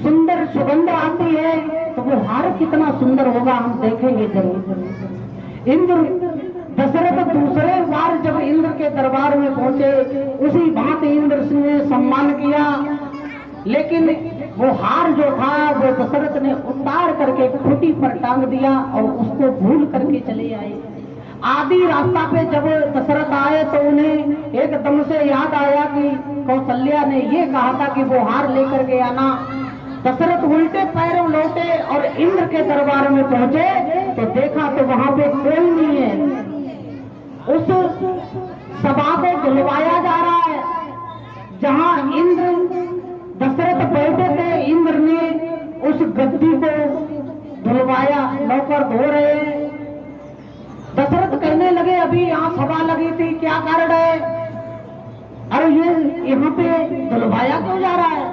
सुंदर सुगंध आती है तो वो हार कितना सुंदर होगा हम देखेंगे जरूर। इंद्र दशरथ दूसरे बार जब इंद्र के दरबार में पहुंचे उसी बात इंद्र ने सम्मान किया, लेकिन वो हार जो था वो दशरथ ने उतार करके खूंटी पर टांग दिया और उसको भूल करके चले आए। आधी रास्ता पे जब दशरथ आए तो उन्हें एकदम से याद आया कि कौशल्या ने ये कहा था कि वो हार लेकर के आना। दशरथ उल्टे पैरों लौटे और इंद्र के दरबार में पहुंचे तो देखा तो वहां पे कोई नहीं है। उस सभा को धुलवाया जा रहा है। जहां इंद्र दशरथ बैठे थे, इंद्र ने उस गद्दी को धुलवाया, नौकर धो रहे हैं। दशरथ कहने लगे अभी यहाँ सभा लगी थी, क्या कारण है? अरे ये यहाँ पे धुलवाया क्यों जा रहा है?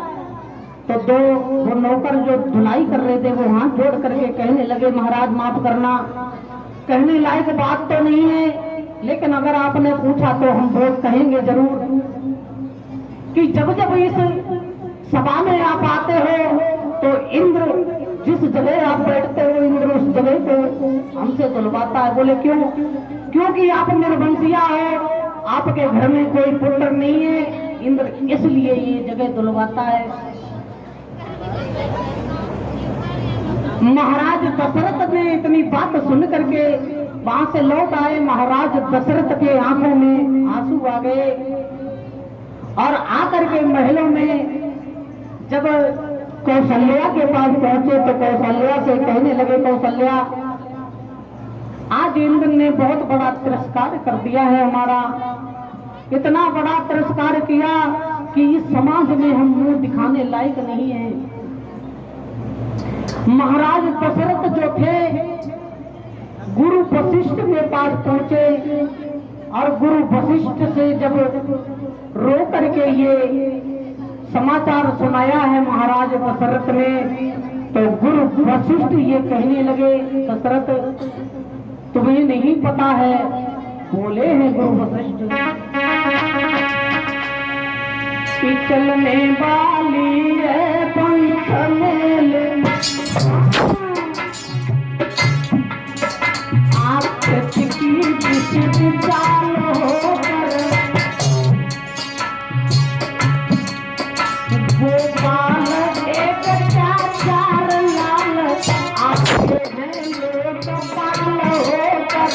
तो वो नौकर जो धुलाई कर रहे थे वो हाथ जोड़ करके कहने लगे महाराज माफ करना, कहने लायक बात तो नहीं है, लेकिन अगर आपने पूछा तो हम बहुत कहेंगे जरूर कि जब जब इस सभा में आप आते हो तो इंद्र जिस जगह आप बैठते हो, इंद्र उस जगह को हमसे धुलवाता है। बोले क्यों? क्योंकि आप निर्वंशिया हो, आपके घर में कोई पुत्र नहीं है, इंद्र इसलिए ये जगह धुलवाता है। महाराज दशरथ ने इतनी बात सुन करके वहां से लौट आए। महाराज दशरथ के आंखों में आंसू आ गए और आकर के महलों में जब कौशल्या के पास पहुंचे तो कौशल्या से कहने लगे, कौशल्या आज इंद्र ने बहुत बड़ा तिरस्कार कर दिया है हमारा, इतना बड़ा तिरस्कार किया कि इस समाज में हम मुंह दिखाने लायक नहीं है। महाराज दशरथ जो थे गुरु वशिष्ठ के पास पहुंचे और गुरु वशिष्ठ से जब रो करके ये समाचार सुनाया है महाराज दशरथ ने, तो गुरु वशिष्ठ ये कहने लगे दशरथ तुम्हें नहीं पता है, बोले हैं गुरु वशिष्ठ कि चलने वाली है पंख मेले चाल होकर गोपाल एक चार लाल आते हैं लोग पाल होकर।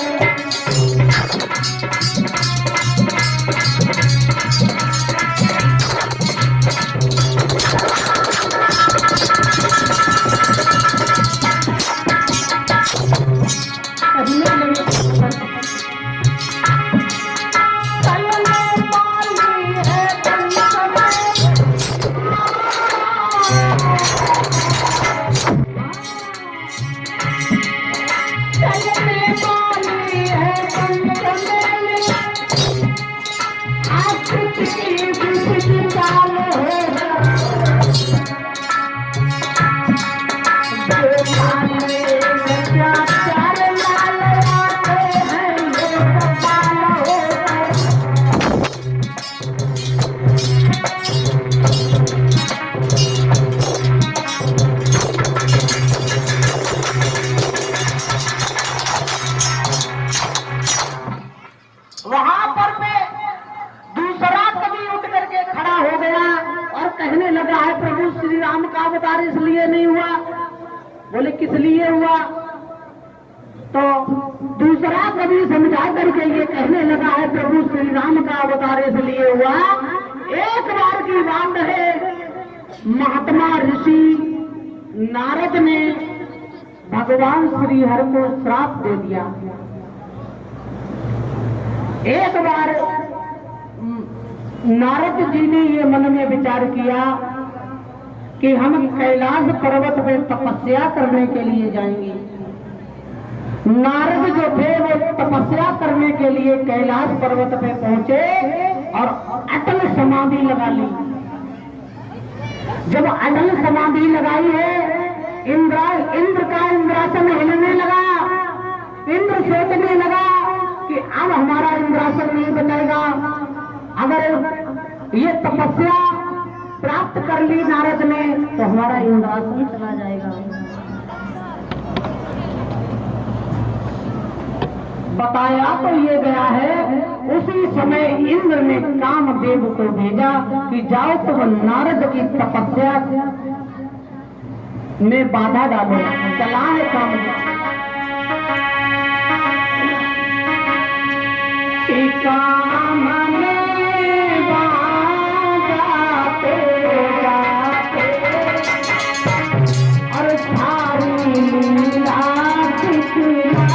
वहां पर मैं दूसरा कवि उठ करके खड़ा हो गया और कहने लगा है प्रभु श्री राम का अवतार इसलिए नहीं हुआ। बोले किस लिए हुआ? तो दूसरा कवि समझा करके ये कहने लगा है प्रभु श्री राम का अवतार इसलिए हुआ, एक बार की बात है महात्मा ऋषि नारद ने भगवान श्री हरि को श्राप दे दिया। एक बार नारद जी ने ये मन में विचार किया कि हम कैलाश पर्वत पे तपस्या करने के लिए जाएंगे। नारद जो थे वो तपस्या करने के लिए कैलाश पर्वत पे पहुंचे और अटल समाधि लगा ली। जब अटल समाधि लगाई है, इंद्र का इंद्रासन हिलने लगा। इंद्र सोचने लगा कि अब हमारा इंद्रासन नहीं बनेगा। अगर ये तपस्या प्राप्त कर ली नारद ने तो हमारा इंद्रासन चला जाएगा। बताया तो ये गया है, उसी समय इंद्र ने कामदेव को भेजा कि जाओ तुम नारद की तपस्या में बाधा डालो। चला है कामदेव काम में जाते जाते और सारी लीला दिखला।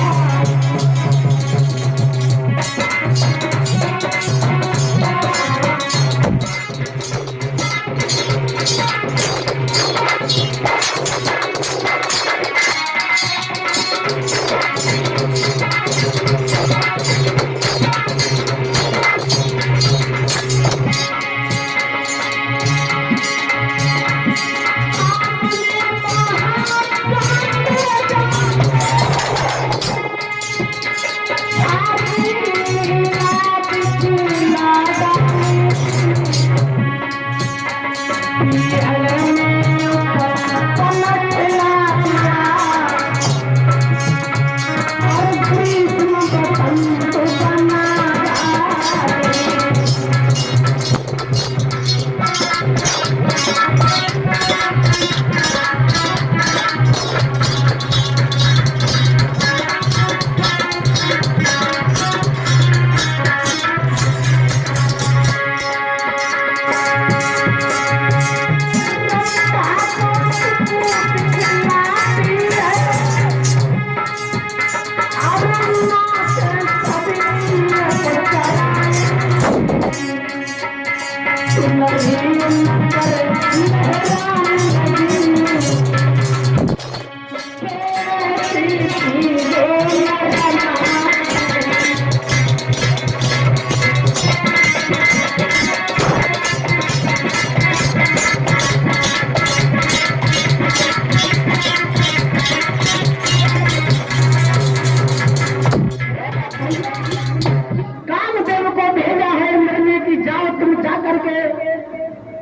कामदेव को भेजा है इंद्र ने कि जाओ तुम जा करके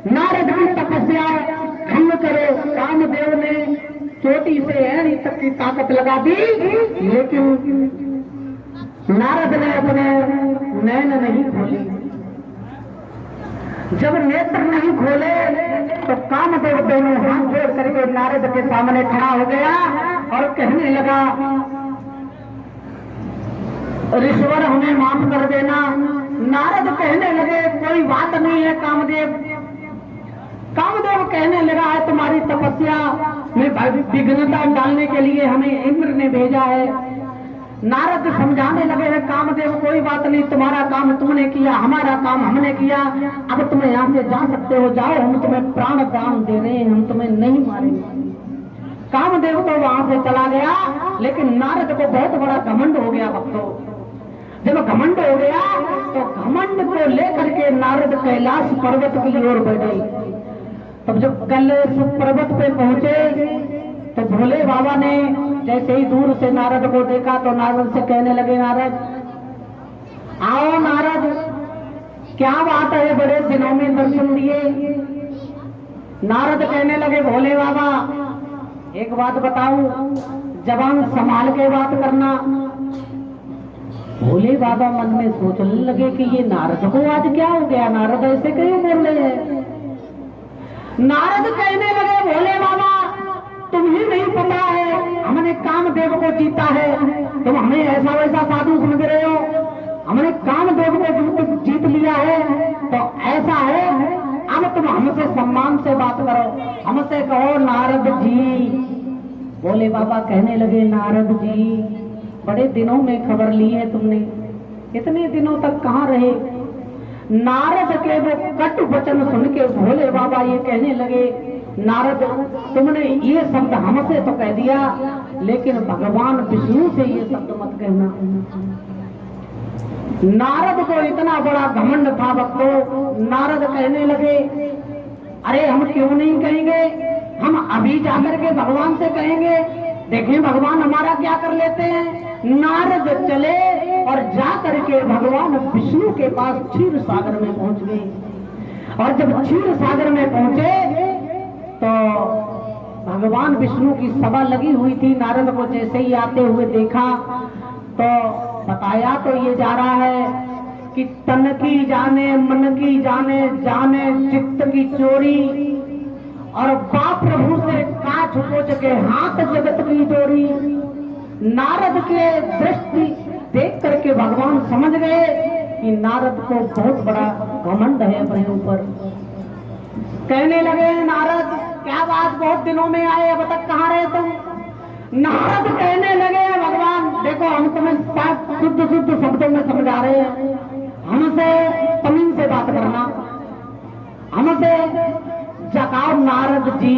नारद की तपस्या भंग करो। कामदेव ने चोटी से एड़ी तक की ताकत लगा दी, लेकिन नारद ने अपने नैन नहीं खोली। जब नेत्र नहीं खोले तो कामदेव दोनों हाथ जोड़ करके नारद के सामने खड़ा हो गया और कहने लगा, ऋषवर हमें माफ कर देना। नारद कहने लगे, कोई बात नहीं है कामदेव। कामदेव कहने लगा है, तुम्हारी तपस्या में विघ्नता डालने के लिए हमें इंद्र ने भेजा है। नारद समझाने लगे हैं, कामदेव कोई बात नहीं, तुम्हारा काम तुमने किया, हमारा काम हमने किया, अब तुम यहाँ से जा सकते हो, जाओ, हम तुम्हें प्राण दान दे रहे हैं, हम तुम्हें नहीं मारेंगे। कामदेव तो वहां से चला गया, लेकिन नारद को बहुत बड़ा घमंड हो गया। भक्तों, जब घमंड हो गया तो घमंड को लेकर के नारद कैलाश पर्वत की ओर बढ़े। तब जब कैलाश पर्वत पे पहुंचे तो भोले बाबा ने जैसे ही दूर से नारद को देखा तो नारद से कहने लगे, नारद आओ नारद, क्या बात है, बड़े दिनों में दर्शन दिए। नारद कहने लगे, भोले बाबा एक बात बताऊं, जबान संभाल के बात करना। भोले बाबा मन में सोचने लगे कि ये नारद को आज क्या हो गया, नारद ऐसे क्यों बोल रहे हैं। नारद कहने लगे, भोले बाबा तुम्हें नहीं पता है, हमने कामदेव को जीता है, तुम हमें ऐसा वैसा साधु समझ रहे हो, हमने कामदेव को जीत लिया है, तो ऐसा है अब तुम हमसे सम्मान से बात करो, हमसे कहो नारद जी। भोले बाबा कहने लगे, नारद जी बड़े दिनों में खबर ली है तुमने, इतने दिनों तक कहाँ रहे। नारद के वो कट वचन सुन के भोले बाबा ये कहने लगे, नारद तुमने ये शब्द हमसे तो कह दिया, लेकिन भगवान विष्णु से ये शब्द मत कहना। नारद को इतना बड़ा घमंड था भक्तों। नारद कहने लगे, अरे हम क्यों नहीं कहेंगे, हम अभी जाकर के भगवान से कहेंगे, देखें भगवान हमारा क्या कर लेते हैं। नारद चले और जा करके भगवान विष्णु के पास क्षीर सागर में पहुंच गए। और जब क्षीर सागर में पहुंचे तो भगवान विष्णु की सभा लगी हुई थी। नारद को जैसे ही आते हुए देखा तो बताया तो ये जा रहा है कि तन की जाने मन की जाने, जाने चित्त की चोरी, और बाप प्रभु से काछ पोछ के हाथ जगत की जोड़ी। नारद के दृष्टि देख करके भगवान समझ गए कि नारद को बहुत बड़ा घमंड है अपने ऊपर। कहने लगे, नारद क्या बात, बहुत दिनों में आए, अब तक कहाँ रहे तुम। नारद कहने लगे, भगवान देखो हम तुम्हें शुद्ध शुद्ध शब्दों में समझा रहे हैं, हमसे तमीज से बात करना, हमसे जगाओ नारद जी।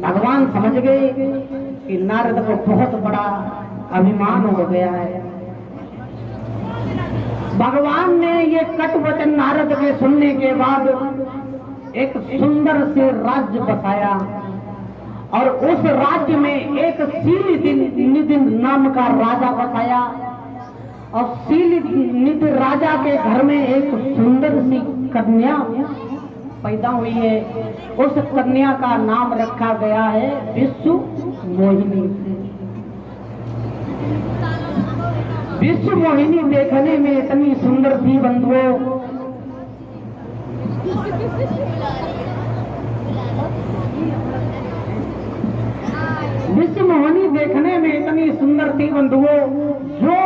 भगवान समझ गए कि नारद को बहुत बड़ा अभिमान हो गया है। भगवान ने ये कट वचन नारद के सुनने के बाद एक सुंदर से राज्य बसाया, और उस राज्य में एक शीलनिधि नाम का राजा बसाया। और शीलनिधि राजा के घर में एक सुंदर सी कन्या पैदा हुई है। उस कन्या का नाम रखा गया है विश्व मोहिनी। विश्व मोहिनी देखने में इतनी सुंदर थी बंधुओं, विश्व मोहिनी देखने में इतनी सुंदर थी बंधुओं, जो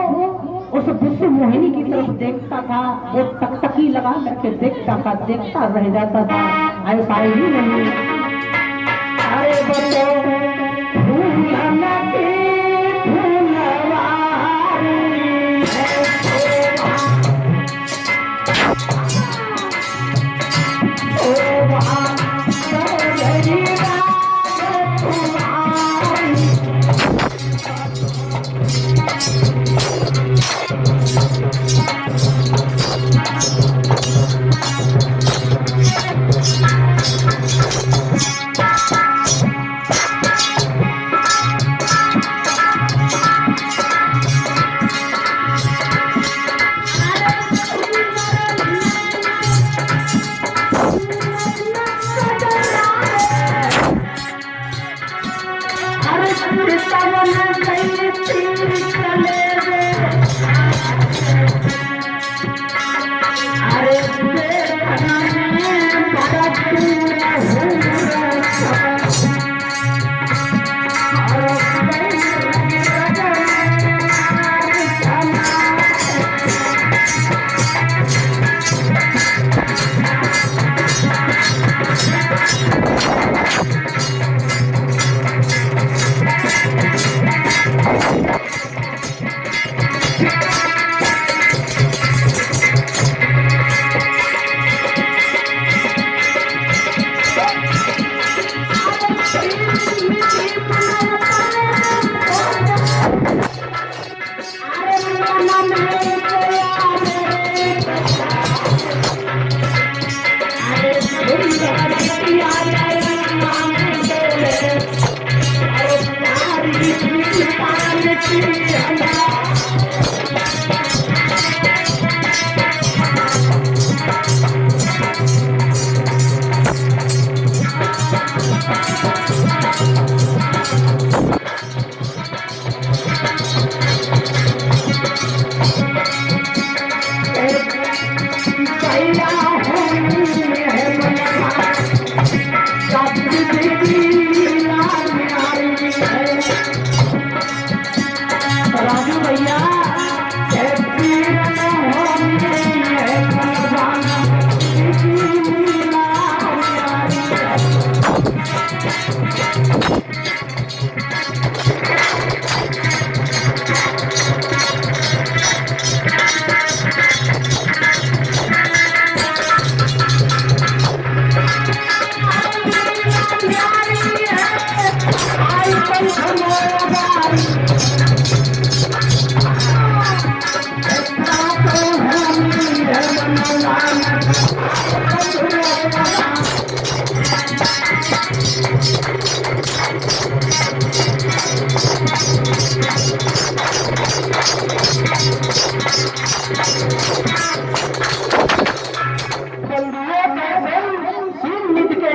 उस विश्व मोहिनी की तरफ देखता था वो टकटकी लगा करके देखता था, देखता रह जाता था। ऐसा ही नहीं, अरे बच्चों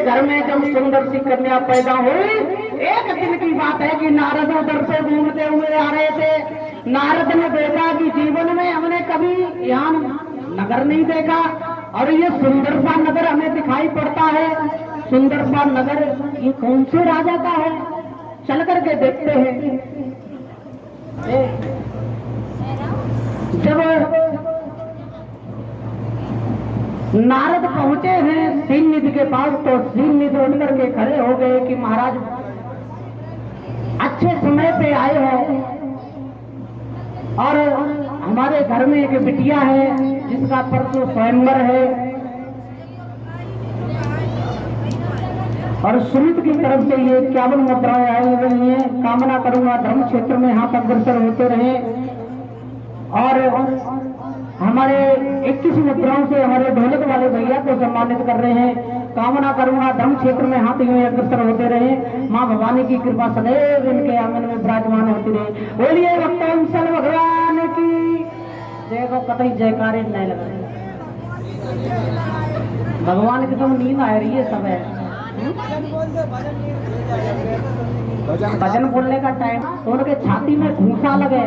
घर में जब सुंदर सी कन्या पैदा हुई, एक दिन की बात है कि नारद उधर से घूमते हुए आ रहे थे। नारद ने देखा कि जीवन में हमने कभी यहाँ नगर नहीं देखा और ये सुंदर सा नगर हमें दिखाई पड़ता है। सुंदर सा नगर ये कौन से राजा का है, चल करके देखते हैं। जब नारद पहुंचे हैं सीन के पास तो सीन उठ करके खड़े हो गए कि महाराज अच्छे समय पे आए हो और हमारे घर में एक बिटिया है जिसका परसों स्वयंवर है और सुमित की तरफ से ये 51 मुद्राएं आई हुई हैं। कामना करूंगा धर्म क्षेत्र में हाथ अग्रसर होते रहे और हमारे 21 मुद्राओं से हमारे ढोलक वाले भैया को सम्मानित कर रहे हैं। कामना करूंगा धर्म क्षेत्र में हाथ यूं अग्रसर होते रहे। माँ भवानी की कृपा सदैव इनके आंगन में विराजमान होती रहे। बोलिए भक्तवत्सल भगवान की। देखो कतई जयकारे नहीं लग रहे, भगवान की तो नींद आ रही है सब है। भजन बोलने का टाइम तो उनके छाती में घूसा लगे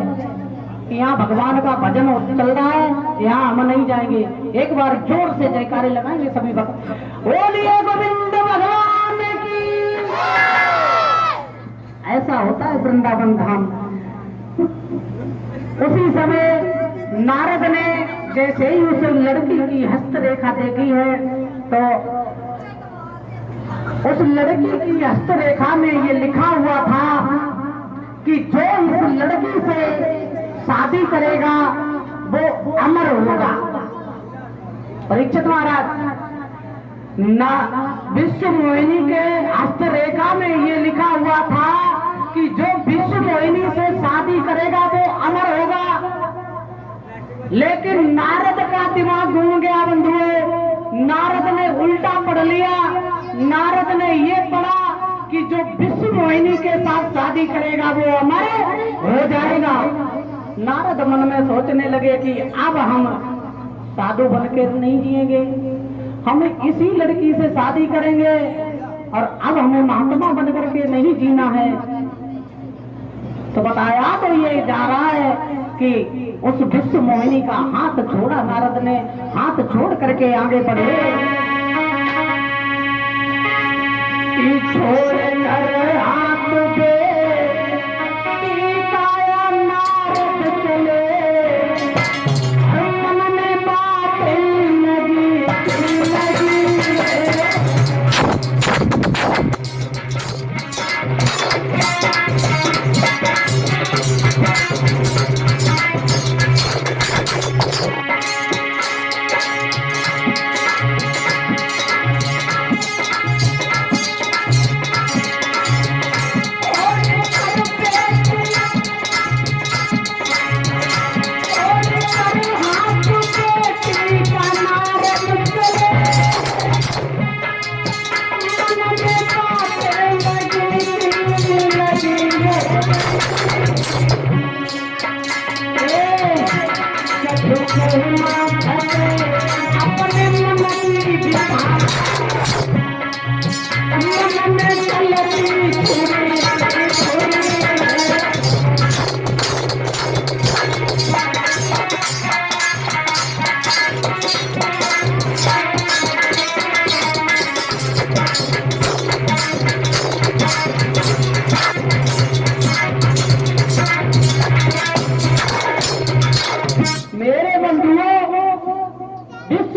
कि यहाँ भगवान का भजन चल रहा है, यहाँ हम नहीं जाएंगे। एक बार जोर से जयकारे लगाएंगे सभी भक्त। बोलिए गोविंद भगवान की। ऐसा होता है वृंदावन धाम। उसी समय नारद ने जैसे ही उस लड़की की हस्तरेखा देखी है तो उस लड़की की हस्तरेखा में ये लिखा हुआ था कि जो इस लड़की से शादी करेगा वो अमर होगा। परीक्षित महाराज ना विश्व मोहिनी के हस्तरेखा में ये लिखा हुआ था कि जो विश्व मोहिनी से शादी करेगा वो अमर होगा। लेकिन नारद का दिमाग घूम गया बंधुओं। नारद ने उल्टा पढ़ लिया। नारद ने ये पढ़ा कि जो विश्व मोहिनी के साथ शादी करेगा वो अमर हो जाएगा। नारद मन में सोचने लगे कि अब हम साधु बनकर नहीं जिएंगे, हम इसी लड़की से शादी करेंगे और अब हमें महात्मा बनकर के नहीं जीना है। तो बताया तो ये जा रहा है कि उस विश्व मोहिनी का हाथ छोड़ा। नारद ने हाथ छोड़ करके आगे बढ़े। छोड़ कर हाथ पे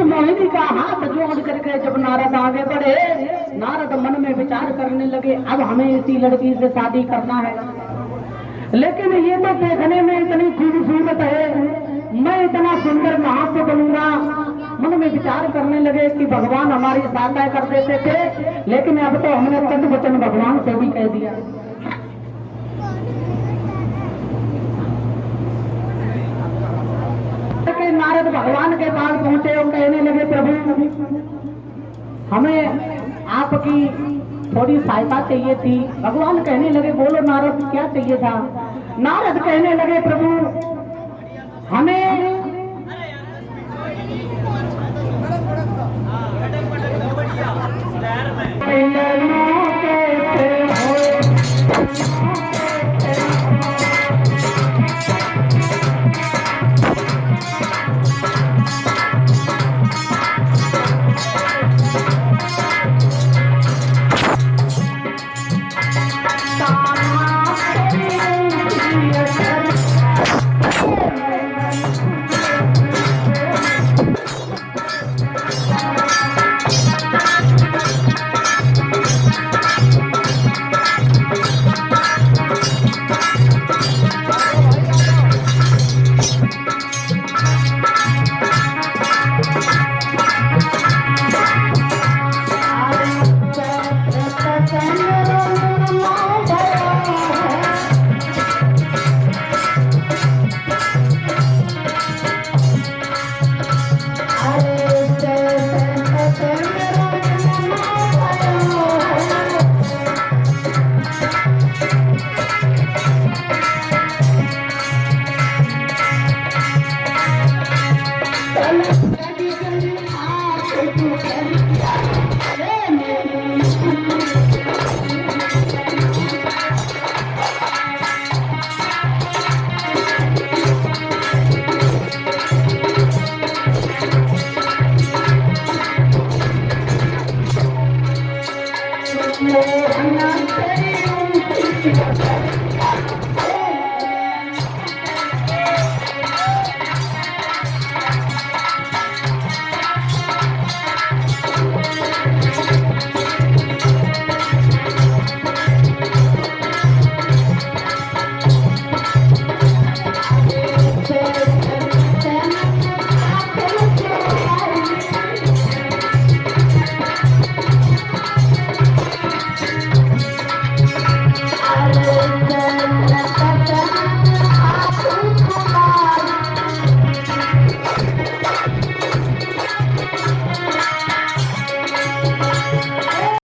मोहिनी का हाथ जोड़ करके जब नारद आगे बढ़े, नारद मन में विचार करने लगे अब हमें इसी लड़की से शादी करना है। लेकिन ये तो देखने में इतनी खूबसूरत है, मैं इतना सुंदर कहां से बनूंगा। मन में विचार करने लगे कि भगवान हमारी सहायता कर देते थे, लेकिन अब तो हमने तट वचन भगवान से भी कह दिया। नारद भगवान के पास पहुंचे और कहने लगे प्रभु हमें आपकी थोड़ी सहायता चाहिए थी। भगवान कहने लगे बोलो नारद क्या चाहिए था। नारद कहने लगे प्रभु हमें मोहन